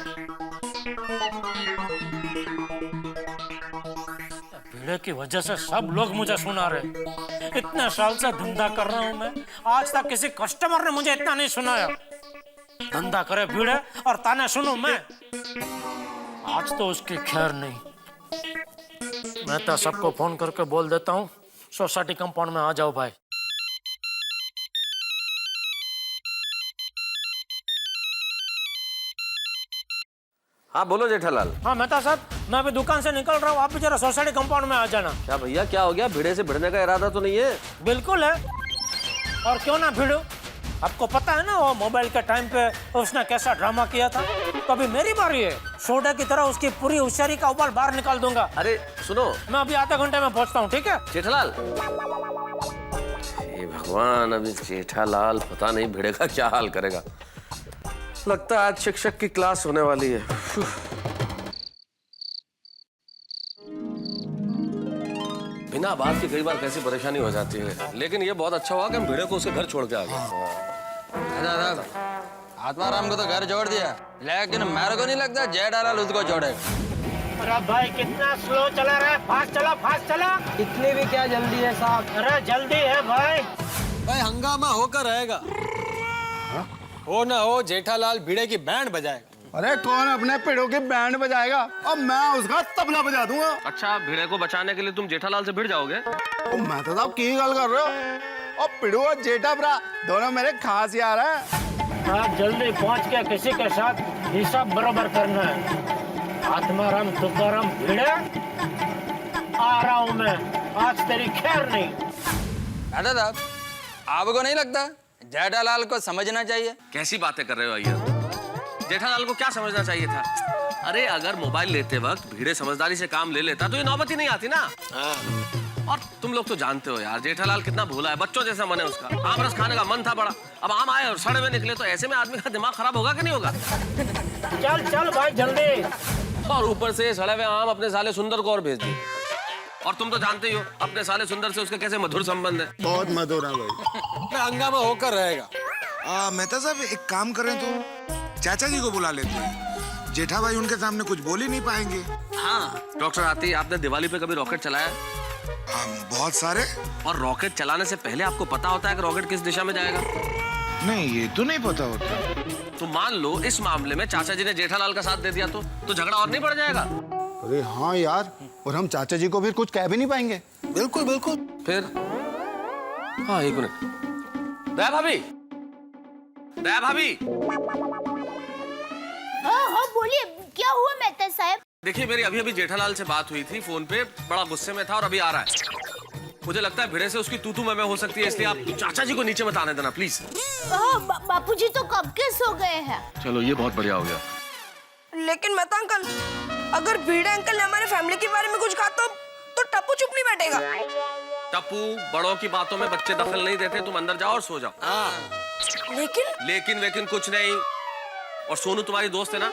D: भीड़े की वजह से सब लोग मुझे सुना रहे। इतने साल से धंधा कर रहा हूँ मैं, आज तक किसी कस्टमर ने मुझे इतना नहीं सुनाया। धंधा करे भीड़े और ताने सुनूं मैं। आज तो उसकी खैर नहीं। मैं तो सबको फोन करके बोल देता हूँ सोसाइटी कंपाउंड में आ जाओ भाई।
E: हाँ बोलो जेठालाल।
D: हाँ मेहता साहब, मैं अभी दुकान से निकल रहा हूँ, आप भी जरा सोसाइटी कंपाउंड में आ जाना।
E: क्या भैया क्या हो गया, भिड़े से भिड़ने का इरादा तो नहीं है?
D: बिल्कुल है, और क्यों ना भिड़ो। आपको पता है ना वो मोबाइल के टाइम पे उसने कैसा ड्रामा किया था। तो अभी मेरी बारी है, सोडा की तरह उसकी पूरी होशियारी का उबाल बाहर निकाल दूंगा।
E: अरे सुनो,
D: मैं अभी आधे घंटे में पहुंचता हूँ, ठीक है?
E: जेठालाल, हे भगवान, अभी जेठालाल पता नहीं भिड़े का क्या हाल करेगा। लगता है आज शिक्षक की क्लास होने वाली है। बिना बात के कई बार कैसी परेशानी हो जाती है, लेकिन ये बहुत अच्छा हुआ कि हम भिड़े को उसके घर छोड़ के आ गए।
J: आत्माराम को तो घर छोड़ दिया, लेकिन मेरे को नहीं लगता जेठालाल उसको छोड़ेगा।
D: अरे भाई कितना स्लो चला रहा है, फास्ट चला फास्ट चला।
N: इतनी भी क्या जल्दी है साहब?
D: अरे जल्दी है भाई।
C: भाई हंगामा होकर रहेगा। हो ना हो जेठालाल भिड़े की बैंड बजाएगा।
G: अरे कौन अपने पेड़ों की बैंड बजाएगा? अब मैं उसका तबला बजा दूंगा।
E: अच्छा, भिड़े को बचाने के लिए तुम जेठालाल से भिड़ जाओगे?
G: मैं तो साहब की गल कर रहे हो। और पिड़ू और जेठा भरा दोनों मेरे खास यार हैं।
D: आप जल्दी पहुंच के किसी के साथ हिसाब बराबर करना है। आत्माराम तुकाराम भिड़े, आ रहा हूं मैं, आज तेरी खैर नहीं।
J: दादा आपको नहीं लगता जेठालाल को समझना चाहिए?
E: कैसी बातें कर रहे हो अय्यर? जेठालाल को क्या समझना चाहिए था? अरे अगर मोबाइल लेते वक्त भिड़े समझदारी से काम ले लेता तो ये नौबत ही नहीं आती ना। और तुम लोग तो जानते हो यार, जेठालाल कितना भोला है, बच्चों जैसा मन है उसका। आम रस खाने का मन था बड़ा, अब आम आए और सड़े हुए निकले, तो ऐसे में आदमी का दिमाग खराब होगा कि नहीं होगा?
D: चल चल भाई जल्दी।
E: और ऊपर से सड़े हुए आम अपने साले सुंदर को और भेज दिए। और तुम तो जानते ही हो अपने साले सुंदर से उसके कैसे मधुर संबंध है।
G: बहुत मधुर है भाई।
C: हंगामा होकर रहेगा।
M: मेहता साहब एक काम करें तो चाचा जी को बुला लेते हैं। जेठा भाई उनके सामने कुछ बोल ही नहीं पाएंगे।
E: हाँ डॉक्टर आती, आपने दिवाली पे कभी रॉकेट चलाया?
M: बहुत सारे।
E: और रॉकेट चलाने से पहले आपको पता होता है कि रॉकेट किस दिशा में जाएगा?
M: नहीं, ये तो नहीं पता होता।
E: तो मान लो इस मामले में चाचा जी ने जेठालाल का साथ दे दिया तो झगड़ा और नहीं बढ़ जाएगा?
G: अरे हाँ यार, और हम चाचा जी को फिर कुछ कह भी नहीं पाएंगे।
C: बिल्कुल बिल्कुल।
E: फिर हाँ एक मिनट, दया भाभी, दया भाभी।
B: हाँ बोलिए, क्या हुआ मेहता साहब?
E: देखिए मेरी अभी अभी जेठालाल से बात हुई थी फोन पे, बड़ा गुस्से में था और अभी आ रहा है। मुझे लगता है भिड़े से उसकी तू मैं हो सकती है, इसलिए आप चाचा जी को नीचे मत आने देना प्लीज।
B: बापूजी तो कब के सो गए हैं।
E: चलो ये बहुत बढ़िया हो गया।
P: लेकिन मत अंकल, अगर भिड़े अंकल ने हमारे फैमिली के बारे में कुछ कहा तो टप्पू चुप नहीं बैठेगा।
E: टप्पू, बड़ों की बातों में बच्चे दखल नहीं देते, तुम अंदर जाओ और सो जाओ। लेकिन कुछ नहीं। और सोनू तुम्हारी दोस्त है ना?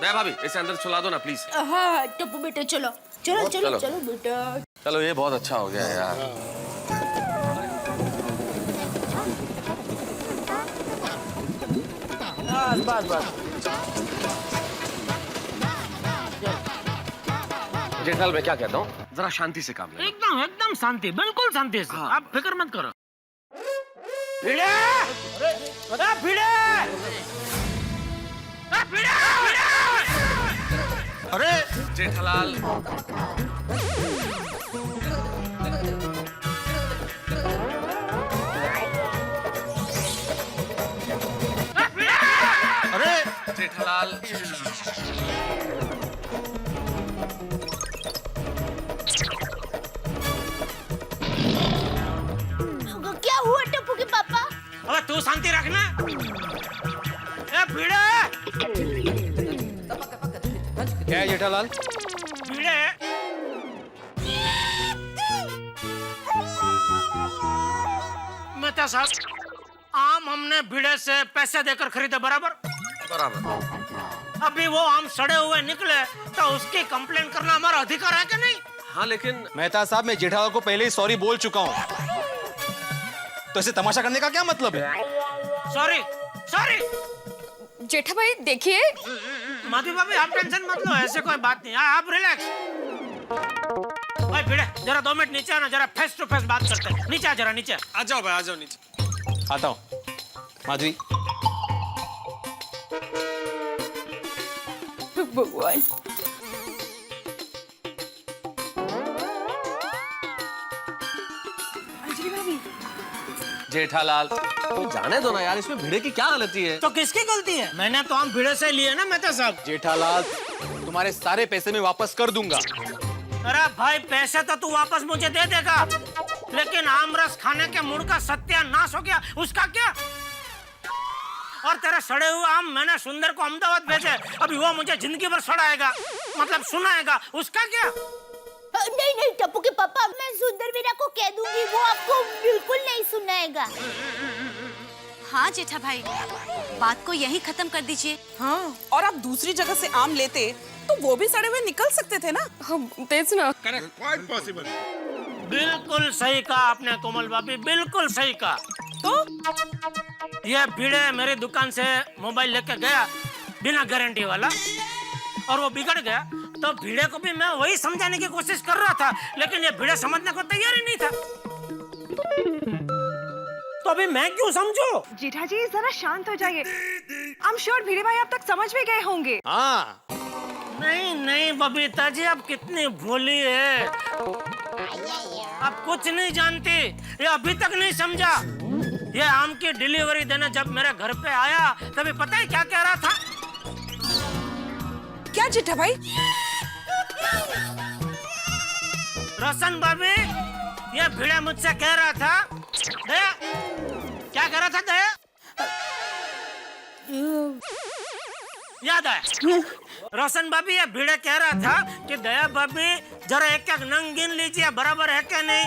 E: दया भाभी इसे अंदर सुला दो ना प्लीज।
B: हाँ टप्पू बेटे चलो चलो चलो चलो बेटा।
E: चलो ये बहुत अच्छा हो गया यार।
D: बस बस बस।
E: जेठालाल मैं क्या कहता हूँ, जरा शांति से काम ले।
D: एकदम एकदम शांति, बिल्कुल शांति से। आप फिक्र मत करो। भिड़े! अरे भिड़े!
E: अरे जेठालाल, अरे जेठालाल,
B: क्या हुआ टप्पू के पापा?
D: अबे तू शांति रखना। ए भिड़े!
C: क्या है जेठालाल?
D: भिड़े! मेहता साहब, आम हमने भिड़े से पैसे देकर खरीदे, बराबर?
E: बराबर।
D: अभी वो आम सड़े हुए निकले तो उसकी कंप्लेंट करना हमारा अधिकार है कि नहीं?
E: हाँ लेकिन
C: मेहता साहब, मैं जेठालाल को पहले ही सॉरी बोल चुका हूँ, तो इसे तमाशा करने का क्या मतलब है?
D: Sorry sorry.
H: जेठा भाई देखिए।
D: माधवी भाभी आप टेंशन मत लो, ऐसे कोई बात नहीं। आप रिलैक्स। भाई भिड़े, जरा 2 मिनट नीचे आना, जरा फेस टू फेस बात करते हैं। नीचे आ, जरा नीचे
E: आ जाओ भाई, आ जाओ नीचे।
C: आता हूँ। माधवी,
H: भगवान। अंजलि भाभी।
E: जेठालाल, जाने दो ना यार, इसमें भिड़े की क्या गलती है?
D: तो किसकी गलती है? मैंने तो आम भिड़े से लिए ना मेहता साहब।
C: जेठालाल, तुम्हारे सारे पैसे मैं वापस कर दूंगा।
D: अरे भाई, पैसे तो तू वापस मुझे दे देगा, लेकिन आम रस खाने के मूड का सत्यानाश हो गया, उसका क्या? और तेरे सड़े हुए आम मैंने सुंदर को अहमदाबाद भेजे, अभी वो मुझे जिंदगी भर सड़ाएगा, मतलब सुनाएगा, उसका क्या?
B: नहीं नहीं टप्पू के पापा, मैं सुंदर वीरा को कह दूंगी, वो आपको बिल्कुल नहीं सुनाएगा।
F: हाँ जेठा भाई, बात को यहीं खत्म कर दीजिए।
I: हाँ, और आप दूसरी जगह से आम लेते तो वो भी सड़े हुए निकल सकते थे ना।
H: हाँ, तेज ना।
L: Quite possible.
D: बिल्कुल सही कहा आपने कोमल भाभी, बिल्कुल सही कहा।
I: तो
D: ये भिड़े मेरी दुकान से मोबाइल लेके गया बिना गारंटी वाला, और वो बिगड़ गया, तो भिड़े को भी मैं वही समझाने की कोशिश कर रहा था, लेकिन ये भिड़े समझने को तैयार ही नहीं था। तो अभी मैं क्यों समझू?
P: जेठा जी जरा शांत हो जाइए। आई एम श्योर भिड़े भाई आप तक समझ भी गए होंगे।
C: हाँ।
D: नहीं नहीं बबीता जी, आप कितनी भोली है, आप कुछ नहीं जानती, ये अभी तक नहीं समझा। ये आम की डिलीवरी देने जब मेरे घर पे आया, तभी पता है क्या कह रहा था?
I: क्या जेठा भाई?
D: रोशन भाभी, ये भिड़े मुझसे कह रहा था, दया, क्या कह रहा था दया? याद आया? रोशन भाभी, ये भिड़े कह रहा था कि दया भाभी जरा एक एक नंग गिन लीजिए, बराबर है क्या नहीं,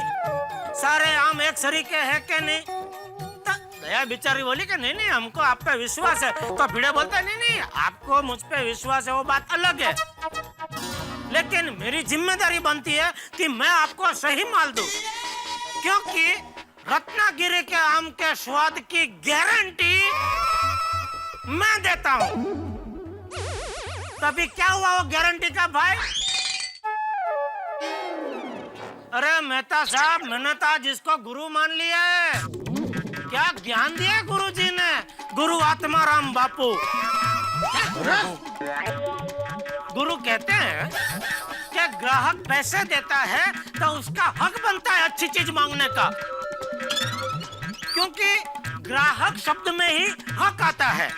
D: सारे आम एक सरीके है क्या नहीं। तो दया बेचारी बोली कि नहीं नहीं, हमको आप पे विश्वास है। तो भिड़े बोलता है नहीं नहीं, आपको मुझ पे विश्वास है वो बात अलग है, लेकिन मेरी जिम्मेदारी बनती है कि मैं आपको सही माल दूं, क्योंकि रत्नागिरी के आम के स्वाद की गारंटी मैं देता हूं। तभी क्या हुआ वो गारंटी का भाई? अरे मेहता साहब, मैंने तो आज इसको गुरु मान लिया है। क्या ज्ञान दिया गुरुजी ने, गुरु आत्माराम बापू। गुरु कहते हैं कि ग्राहक पैसे देता है तो उसका हक बनता है अच्छी चीज मांगने का, क्योंकि ग्राहक शब्द में ही हक आता है।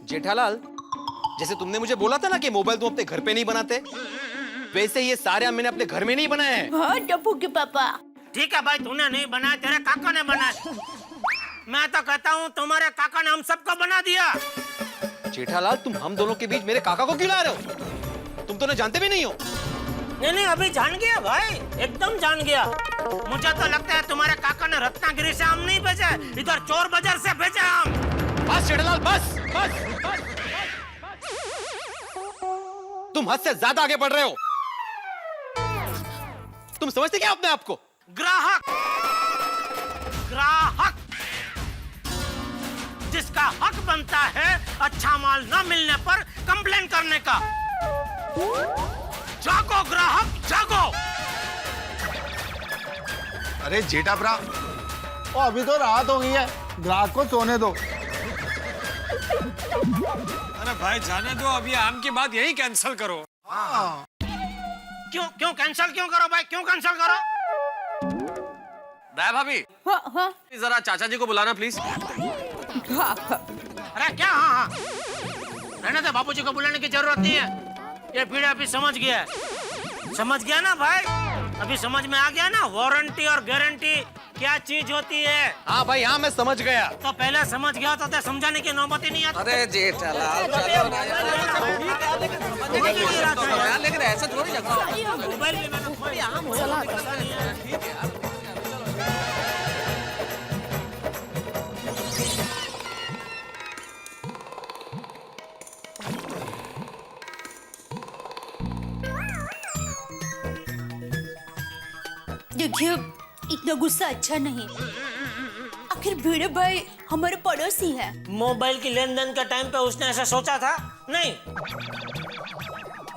C: जेठालाल, जैसे तुमने मुझे बोला था ना कि मोबाइल तुम अपने घर पे नहीं बनाते, वैसे ये सारे आम मैंने अपने घर में नहीं बनाए हैं।
B: हाँ टप्पू के पापा।
D: ठीक है भाई, तूने नहीं बनाया, तेरे काका ने बनाया। मैं तो कहता हूँ तुम्हारे काका ने हम सबको बना दिया।
C: जेठालाल, तुम हम दोनों के बीच मेरे काका को क्यों ला रहे हो? तुम तो ना जानते भी नहीं हो।
D: नहीं नहीं, अभी जान गया भाई, एकदम जान गया। मुझे तो लगता है तुम्हारे काका ने रत्नागिरी से आम नहीं भेजे, इधर चोर बाजार से भेजे आम।
C: बस जेठालाल, बस बस बस। तुम हद से ज्यादा आगे बढ़ रहे हो। तुम समझते क्या अपने आप को?
D: ग्राहक, ग्राहक जिसका हक बनता है अच्छा माल न मिलने पर कंप्लेन करने का। जागो ग्राहक जागो।
G: अरे जेठा भरा, ओ अभी तो रात हो गई है, ग्राहक को सोने दो।
L: अरे भाई जाने दो, अभी आम की बात यही कैंसिल करो।
D: क्यों कैंसिल क्यों करो भाई, क्यों कैंसिल करो?
E: दया भाभी,
B: हाँ
E: जरा चाचा जी को बुलाना प्लीज।
D: अरे क्या हाँ, रहने दे, बापूजी को बुलाने की जरूरत नहीं है। ये भीड़ अभी समझ गया है। समझ गया ना भाई, अभी समझ में आ गया ना वारंटी और गारंटी क्या चीज होती है।
C: हाँ भाई, हाँ मैं समझ गया।
D: तो पहले समझ गया तो समझाने की नौबत ही नहीं आती।
J: अरे जेठालाल चलो ना यार, लेकिन ऐसा थोड़ी
D: मोबाइल में मैंने खोली, आम हो रहा है।
B: देखिए, इतना गुस्सा अच्छा नहीं। आखिर भिड़े भाई हमारे पड़ोसी है।
D: मोबाइल की लेन देन के टाइम पे उसने ऐसा सोचा था? नहीं।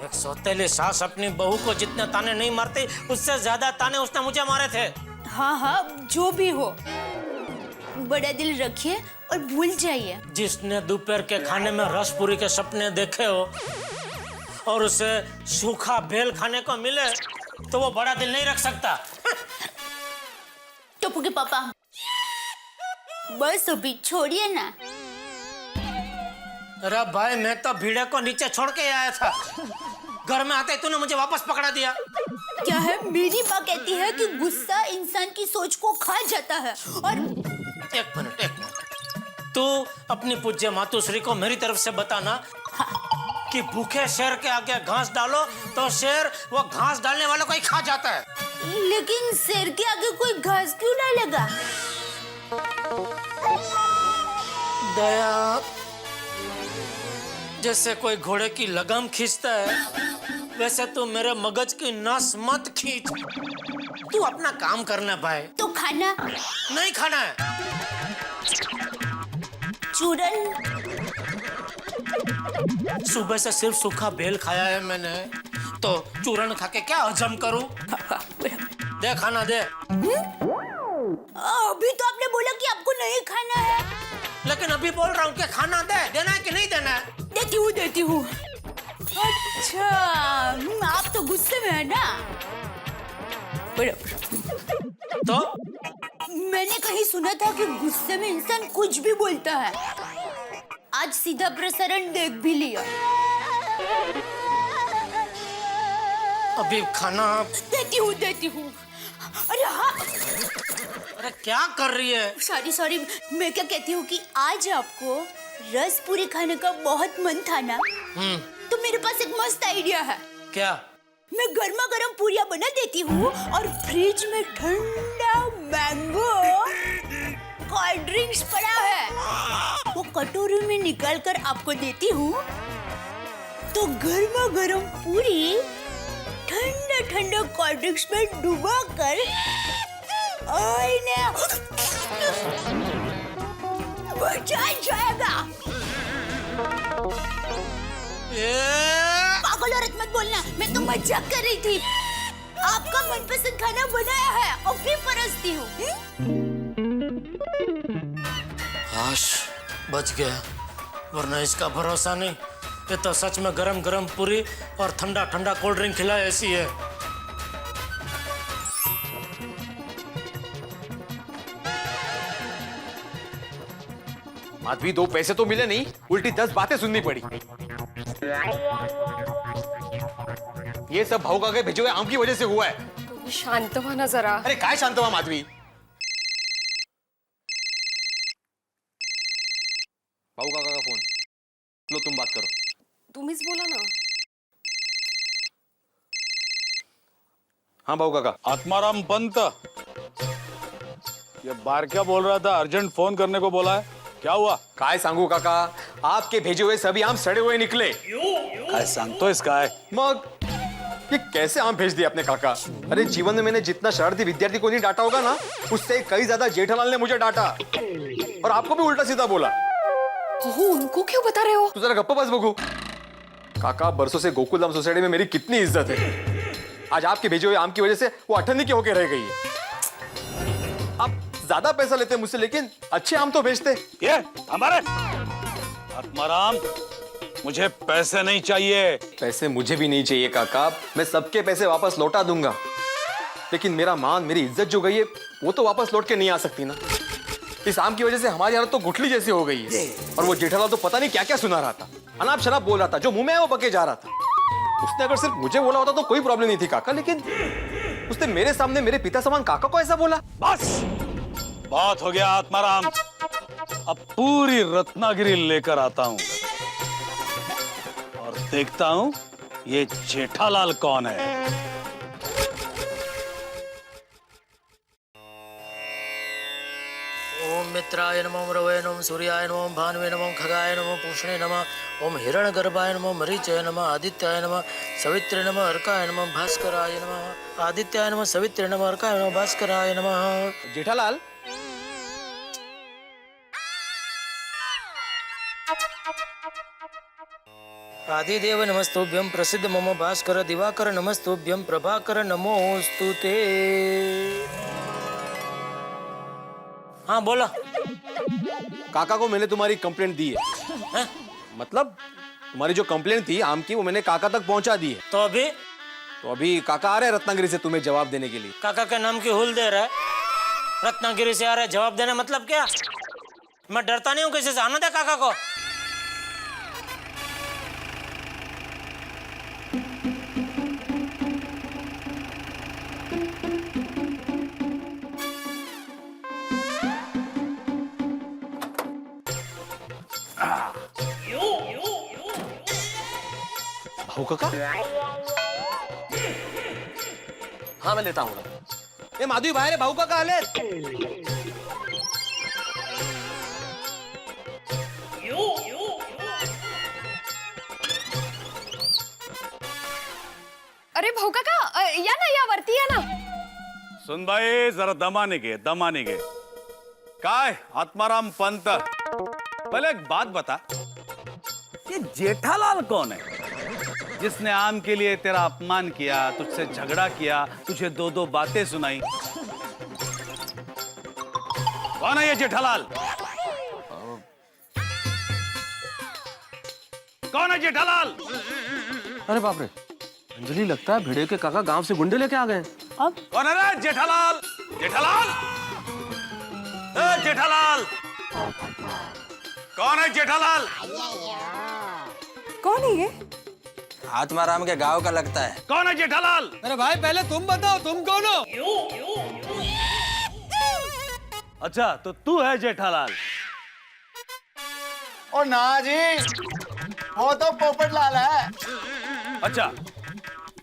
D: एक सौतेली सास अपनी बहू को जितने ताने नहीं मारती, उससे ज्यादा ताने उसने मुझे मारे थे।
B: हाँ, जो भी हो, बड़ा दिल रखिए और भूल जाइए।
D: जिसने दोपहर के खाने में रस पूरी के सपने देखे हो और उसे सूखा बेल खाने को मिले, तो वो बड़ा दिल नहीं रख सकता।
B: टप्पू के पापा, बस अभी छोड़िए ना।
D: अरे भाई, मैं तो भीड़े को नीचे छोड़ के आया था, घर में आते ही तूने मुझे वापस पकड़ा दिया।
B: क्या है, मेरी माँ कहती है कि गुस्सा इंसान की सोच को खा जाता है। और
D: एक मिनट, तू अपनी पूज्य मातुश्री को मेरी तरफ से बताना कि भूखे शेर के आगे घास डालो तो शेर वो घास डालने वालों को ही खा जाता है।
B: लेकिन शेर के आगे कोई घास क्यों डालेगा?
D: दया, जैसे कोई घोड़े की लगाम खींचता है, वैसे तू मेरे मगज की नस मत खींच। तू अपना काम करना भाई।
B: तो खाना
D: नहीं खाना है।
B: चूरन,
D: सुबह से सिर्फ सूखा बेल खाया है मैंने, तो चूरन खा के क्या हजम करूं? दे खाना दे।
B: अभी तो आपने बोला कि आपको नहीं खाना है।
D: लेकिन अभी बोल रहा हूँ कि खाना दे, देना है कि नहीं देना है?
B: देती हूँ। अच्छा, आप तो गुस्से में है ना?
D: तो
B: मैंने कहीं सुना था कि गुस्से में इंसान कुछ भी बोलता है। आज सीधा प्रसारण देख भी लिया।
D: अभी खाना
B: देती हूँ। अरे हाँ,
D: अरे क्या कर रही है?
B: सॉरी, मैं क्या कहती हूँ कि आज आपको रस पूरी खाने का बहुत मन था ना, तो मेरे पास एक मस्त आइडिया है।
D: क्या?
B: मैं गर्मा गर्म पूरियां बना देती हूँ और फ्रिज में ठंडा मैंगो कोल्ड ड्रिंक्स पड़ा है, वो कटोरी में निकाल कर आपको देती हूँ, तो गर्मा गर्म पूरी ठंडा ठंडा कोल्ड ड्रिंक्स में डुबा कर मजा आ जाएगा। पागल औरत मत बोलना, मैं तो मजाक कर रही थी। आपका मनपसंद खाना बनाया है और फिर परसती हूँ।
D: हाश, बच गया, वरना इसका भरोसा नहीं। ये तो सच में गरम गरम पूरी और ठंडा ठंडा कोल्ड ड्रिंक खिलाए ऐसी है।
C: माधवी, 2 पैसे तो मिले नहीं, उल्टी 10 बातें सुननी पड़ी। ये सब भाऊ काका भेजे हुए आम की वजह से हुआ है।
H: शांत हुआ ना जरा।
C: अरे काय शांत हुआ माधवी? भाऊ काका का फोन लो, तुम बात करो।
H: तुम्हीच बोला ना।
C: हाँ भाऊ काका।
L: आत्माराम पंत, ये बार क्या बोल रहा था? अर्जेंट फोन करने को बोला है, क्या हुआ?
C: काय सांगू काका, आपके भेजे हुए सभी आम सड़े हुए निकले।
L: काय सांगतो इसका है?
C: मग ये कैसे आम भेज दिए अपने काका? अरे जीवन में मैंने जितना शरारती विद्यार्थी को नहीं डांटा होगा ना, उससे कई ज्यादा जेठालाल ने मुझे डांटा और आपको भी उल्टा सीधा बोला।
H: उनको क्यों बता रहे हो?
C: तू जरा गप्पा बस बघू।
L: काका, बरसों से गोकुल धाम सोसाइटी में मेरी कितनी इज्जत है, आज आपके भेजे हुए आम की वजह से वो अठन्नी के होके रह गई है। आप ज्यादा पैसा लेते मुझसे, लेकिन अच्छे आम तो बेचते।
Q: ये हमारे आत्माराम, मुझे पैसे नहीं चाहिए।
L: पैसे मुझे भी नहीं चाहिए काका, मैं सबके पैसे वापस लौटा दूंगा, लेकिन मेरा मान, मेरी इज्जत जो गई है वो तो वापस लौट के नहीं आ सकती ना। इस आम की वजह से हमारी हालत तो गुठली जैसी हो गई है। और वो जेठालाल तो पता नहीं क्या क्या सुना रहा था, अनाप शनाप बोल रहा था, जो मुंह में है वो बके जा रहा था। उसने अगर सिर्फ मुझे बोला होता तो कोई प्रॉब्लम नहीं थी काका, लेकिन उसने मेरे सामने मेरे पिता समान काका को ऐसा बोला।
Q: बस बहुत हो गया आत्माराम, अब पूरी रत्नागिरी लेकर आता हूं और देखता हूं ये जेठालाल कौन है।
D: ओम मित्राय नमः, रवये नमः, सूर्याय नमः, भानुवे नमः, खगाय नमः, पूषणे नमः, ओम हिरण्यगर्भाय नमः, मरीचाय नमः, आदित्याय नमः, सवित्रे नमः, अर्काय नमः, भास्कराय नमः, आदित्याय नमः, सवित्रे नमः, अर्काय नमः, भास्कराय नमः।
L: जेठालाल,
D: आदिदेव नमस्तुभ्यं, प्रसिद्ध मम भास्कर दिवाकर नमस्तुभ्यं, प्रभाकर नमोस्तुते। हाँ बोला।
L: काका को मैंने तुम्हारी कंप्लेंट दी है। मतलब तुम्हारी जो कंप्लेंट थी आम की, वो मैंने काका तक पहुंचा दी है। तो अभी काका आ रहे हैं रत्नागिरी से तुम्हें जवाब देने के लिए।
D: काका के नाम की हुल दे रहा है, रत्नागिरी से आ रहा है जवाब देने, मतलब क्या? मैं डरता नहीं हूँ किसी से, आना दे काका को।
L: भाऊ काका?
E: हाँ मैं लेता हूँ।
L: ये माधवी बाहर है, भाऊ काका आले।
H: अरे भाऊ काका, या ना, या वरती या ना।
Q: सुन भाई, जरा दमाने गे काय आत्माराम पंत, पहले एक बात बता, ये जेठालाल कौन है जिसने आम के लिए तेरा अपमान किया, तुझसे झगड़ा किया, तुझे दो दो बातें सुनाई? कौन है ये जेठालाल? कौन है जेठालाल?
E: अरे बाप रे, अंजलि, लगता है भिड़े के काका गांव से गुंडे लेके आ गए।
Q: अब कौन है रे? जेठालाल, जेठालाल, जेठालाल, कौन है जेठालाल?
I: कौन है ये?
J: आत्माराम के गांव का लगता है।
Q: कौन है जेठालाल?
L: अरे भाई पहले तुम बताओ, तुम कौन हो?
Q: अच्छा, तो तू है जेठालाल?
G: ओ ना जी, वो तो पोपटलाल है।
Q: अच्छा,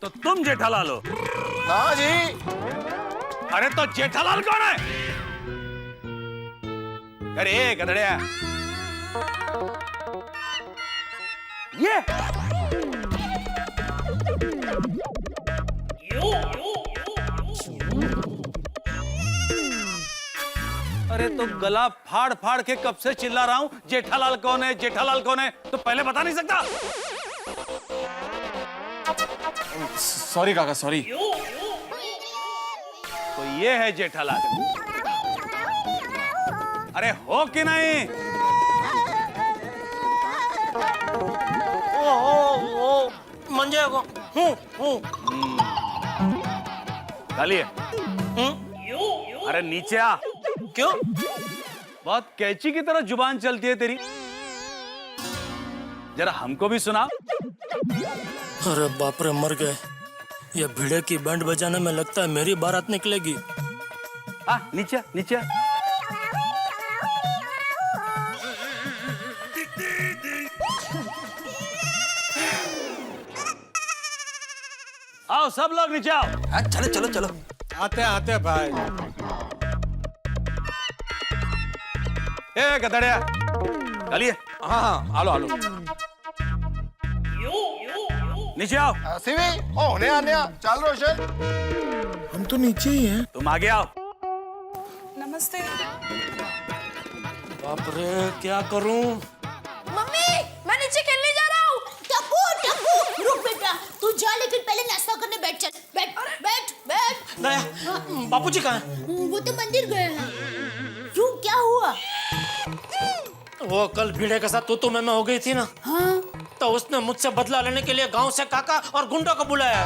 Q: तो तुम जेठालाल हो?
G: ना जी।
Q: अरे तो जेठालाल कौन है? अरे गधड़िया, ये अरे तो गला फाड़ फाड़ के कब से चिल्ला रहा हूं, जेठालाल कौन है, जेठालाल कौन है, तो पहले बता नहीं सकता?
L: सॉरी काका, सॉरी।
Q: तो ये है जेठालाल। अरे हो कि नहीं?
D: ओ मंजे को
Q: डालिए। अरे नीचे आ।
D: क्यों?
Q: बहुत कैची की तरह जुबान चलती है तेरी, जरा हमको भी सुना।
D: अरे बाप रे, मर गए। ये भिड़े की बैंड बजाने में लगता है मेरी बारात निकलेगी।
Q: नीचे नीचे। आओ सब लोग नीचे आओ।
J: चलो चलो चलो।
L: आते भाई।
Q: ए गधड़िया, डालिए।
L: हाँ, आलो आलो।
Q: नीचे आओ।
G: सिवी, होने आने चल रोशन।
K: हम तो नीचे ही हैं।
Q: तुम आगे आओ।
I: नमस्ते।
D: बाप रे, क्या करूं?
B: मम्मी, मैं नीचे खेलने जा रहा हूँ। टप्पू टप्पू। तू जा, लेकिन पहले नाश्ता करने बैठ। चल बैठ बैठ बैठ।
D: दया, बापूजी कहाँ हैं?
B: वो तो मंदिर गए हैं। क्यों, क्या हुआ?
D: वो कल भिड़े के साथ तू मैं हो गई थी ना।
B: हाँ।
D: तो उसने मुझसे बदला लेने के लिए गांव से काका और गुंडों को बुलाया।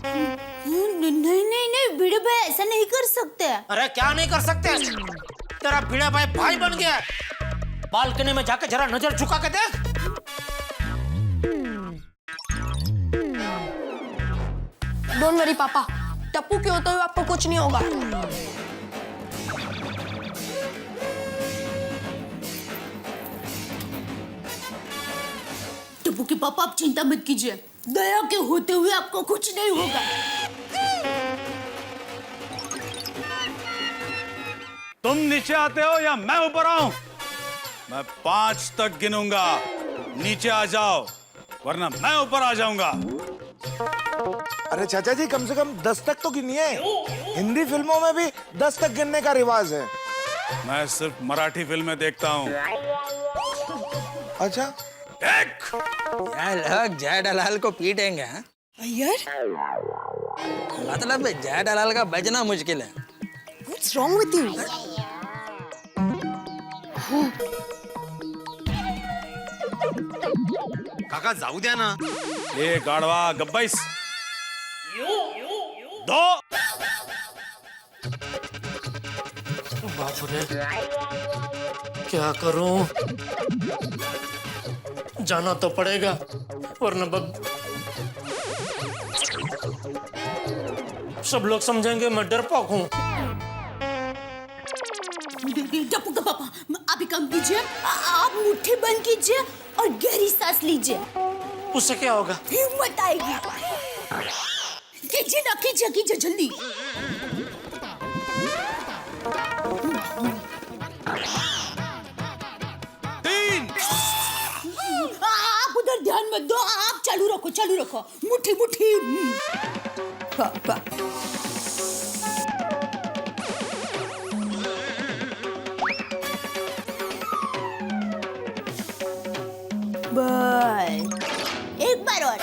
B: नहीं नहीं नहीं, भिड़े भाई ऐसा नहीं कर सकते।
D: अरे क्या नहीं कर सकते? तेरा भिड़ा भाई भाई बन गया। बालकनी में जाके जरा नजर झुका के देख।
P: डोंट वरी पापा, टप्पू के होते हुए आपको कुछ नहीं होगा।
B: टप्पू के पापा, आप चिंता मत कीजिए, दया के होते हुए आपको कुछ नहीं होगा।
Q: तुम नीचे आते हो या मैं ऊपर आऊं? मैं 5 तक गिनूंगा, नीचे आ जाओ वरना मैं ऊपर आ जाऊंगा।
M: अरे चाचा जी, कम से कम 10 तक तो गिनिए। हिंदी फिल्मों में भी 10 तक गिनने का रिवाज है।
Q: मैं सिर्फ मराठी फिल्में देखता हूँ।
M: अच्छा,
J: लोग जेठालाल को पीटेंगे हाँ?
P: यार,
J: मतलब जेठालाल का बचना मुश्किल है।
P: What's wrong with you?
C: काका जाऊ द्या ना।
Q: ए गाड़वा गब्बाइस, 2
D: बाप रे, क्या करूं? जाना तो पड़ेगा वरना सब लोग समझेंगे मैं डरपोक हूँ।
B: टप्पू का पापा, आप एक काम कीजिए, आप मुट्ठी बंद कीजिए और गहरी सांस लीजिए।
D: उससे क्या होगा?
B: हिम्मत आएगी। कीजिए ना, कीजिए कीजिए जल्दी। आप उधर ध्यान मत दो, आप चालू रखो। मुट्ठी मुट्ठी। बस, एक बार और।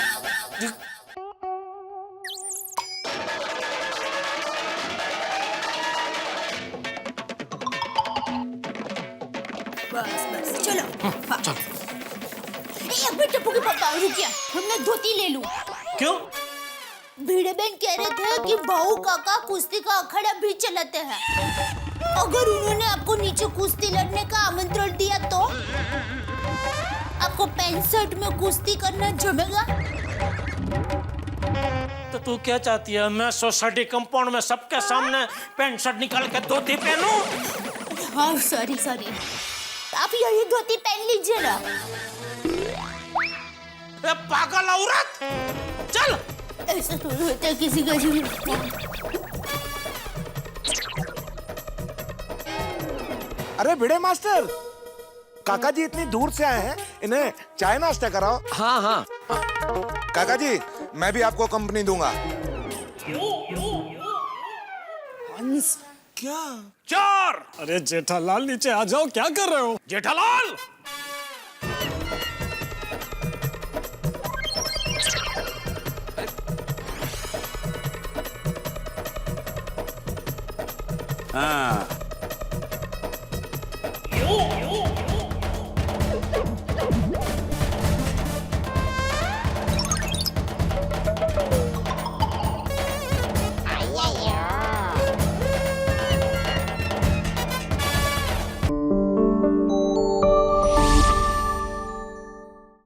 B: बस चलो।
D: चल।
B: एक मिनट टप्पू के पापा, रुकिए, हमने धोती ले लूं।
D: क्यों?
B: भिड़े बहन कह रहे थे कि बहू काका कुश्ती का अखाड़ा भी चलाते हैं। अगर उन्होंने आपको नीचे कुश्ती लड़ने का आमंत्रण दिया तो आपको पैंट शर्ट में कुश्ती करना जमेगा?
D: तो तू क्या चाहती है, मैं सोसाइटी कंपाउंड में सबके सामने पैंट शर्ट निकाल के धोती पहनूं?
B: हाँ सॉरी, आप यही धोती पहन लीजिए ना।
D: पागल औरत, चल।
B: ऐसा थोड़ी होता है किसी का जीवन।
M: अरे भिड़े मास्टर, काका जी इतनी दूर से आए हैं, इन्हें चाय नाश्ता कराओ।
E: हाँ हाँ।
M: काका जी, मैं भी आपको कंपनी दूंगा।
Q: क्या? 4।
R: अरे जेठालाल, नीचे आ जाओ, क्या कर रहे हो?
Q: जेठालाल, हाँ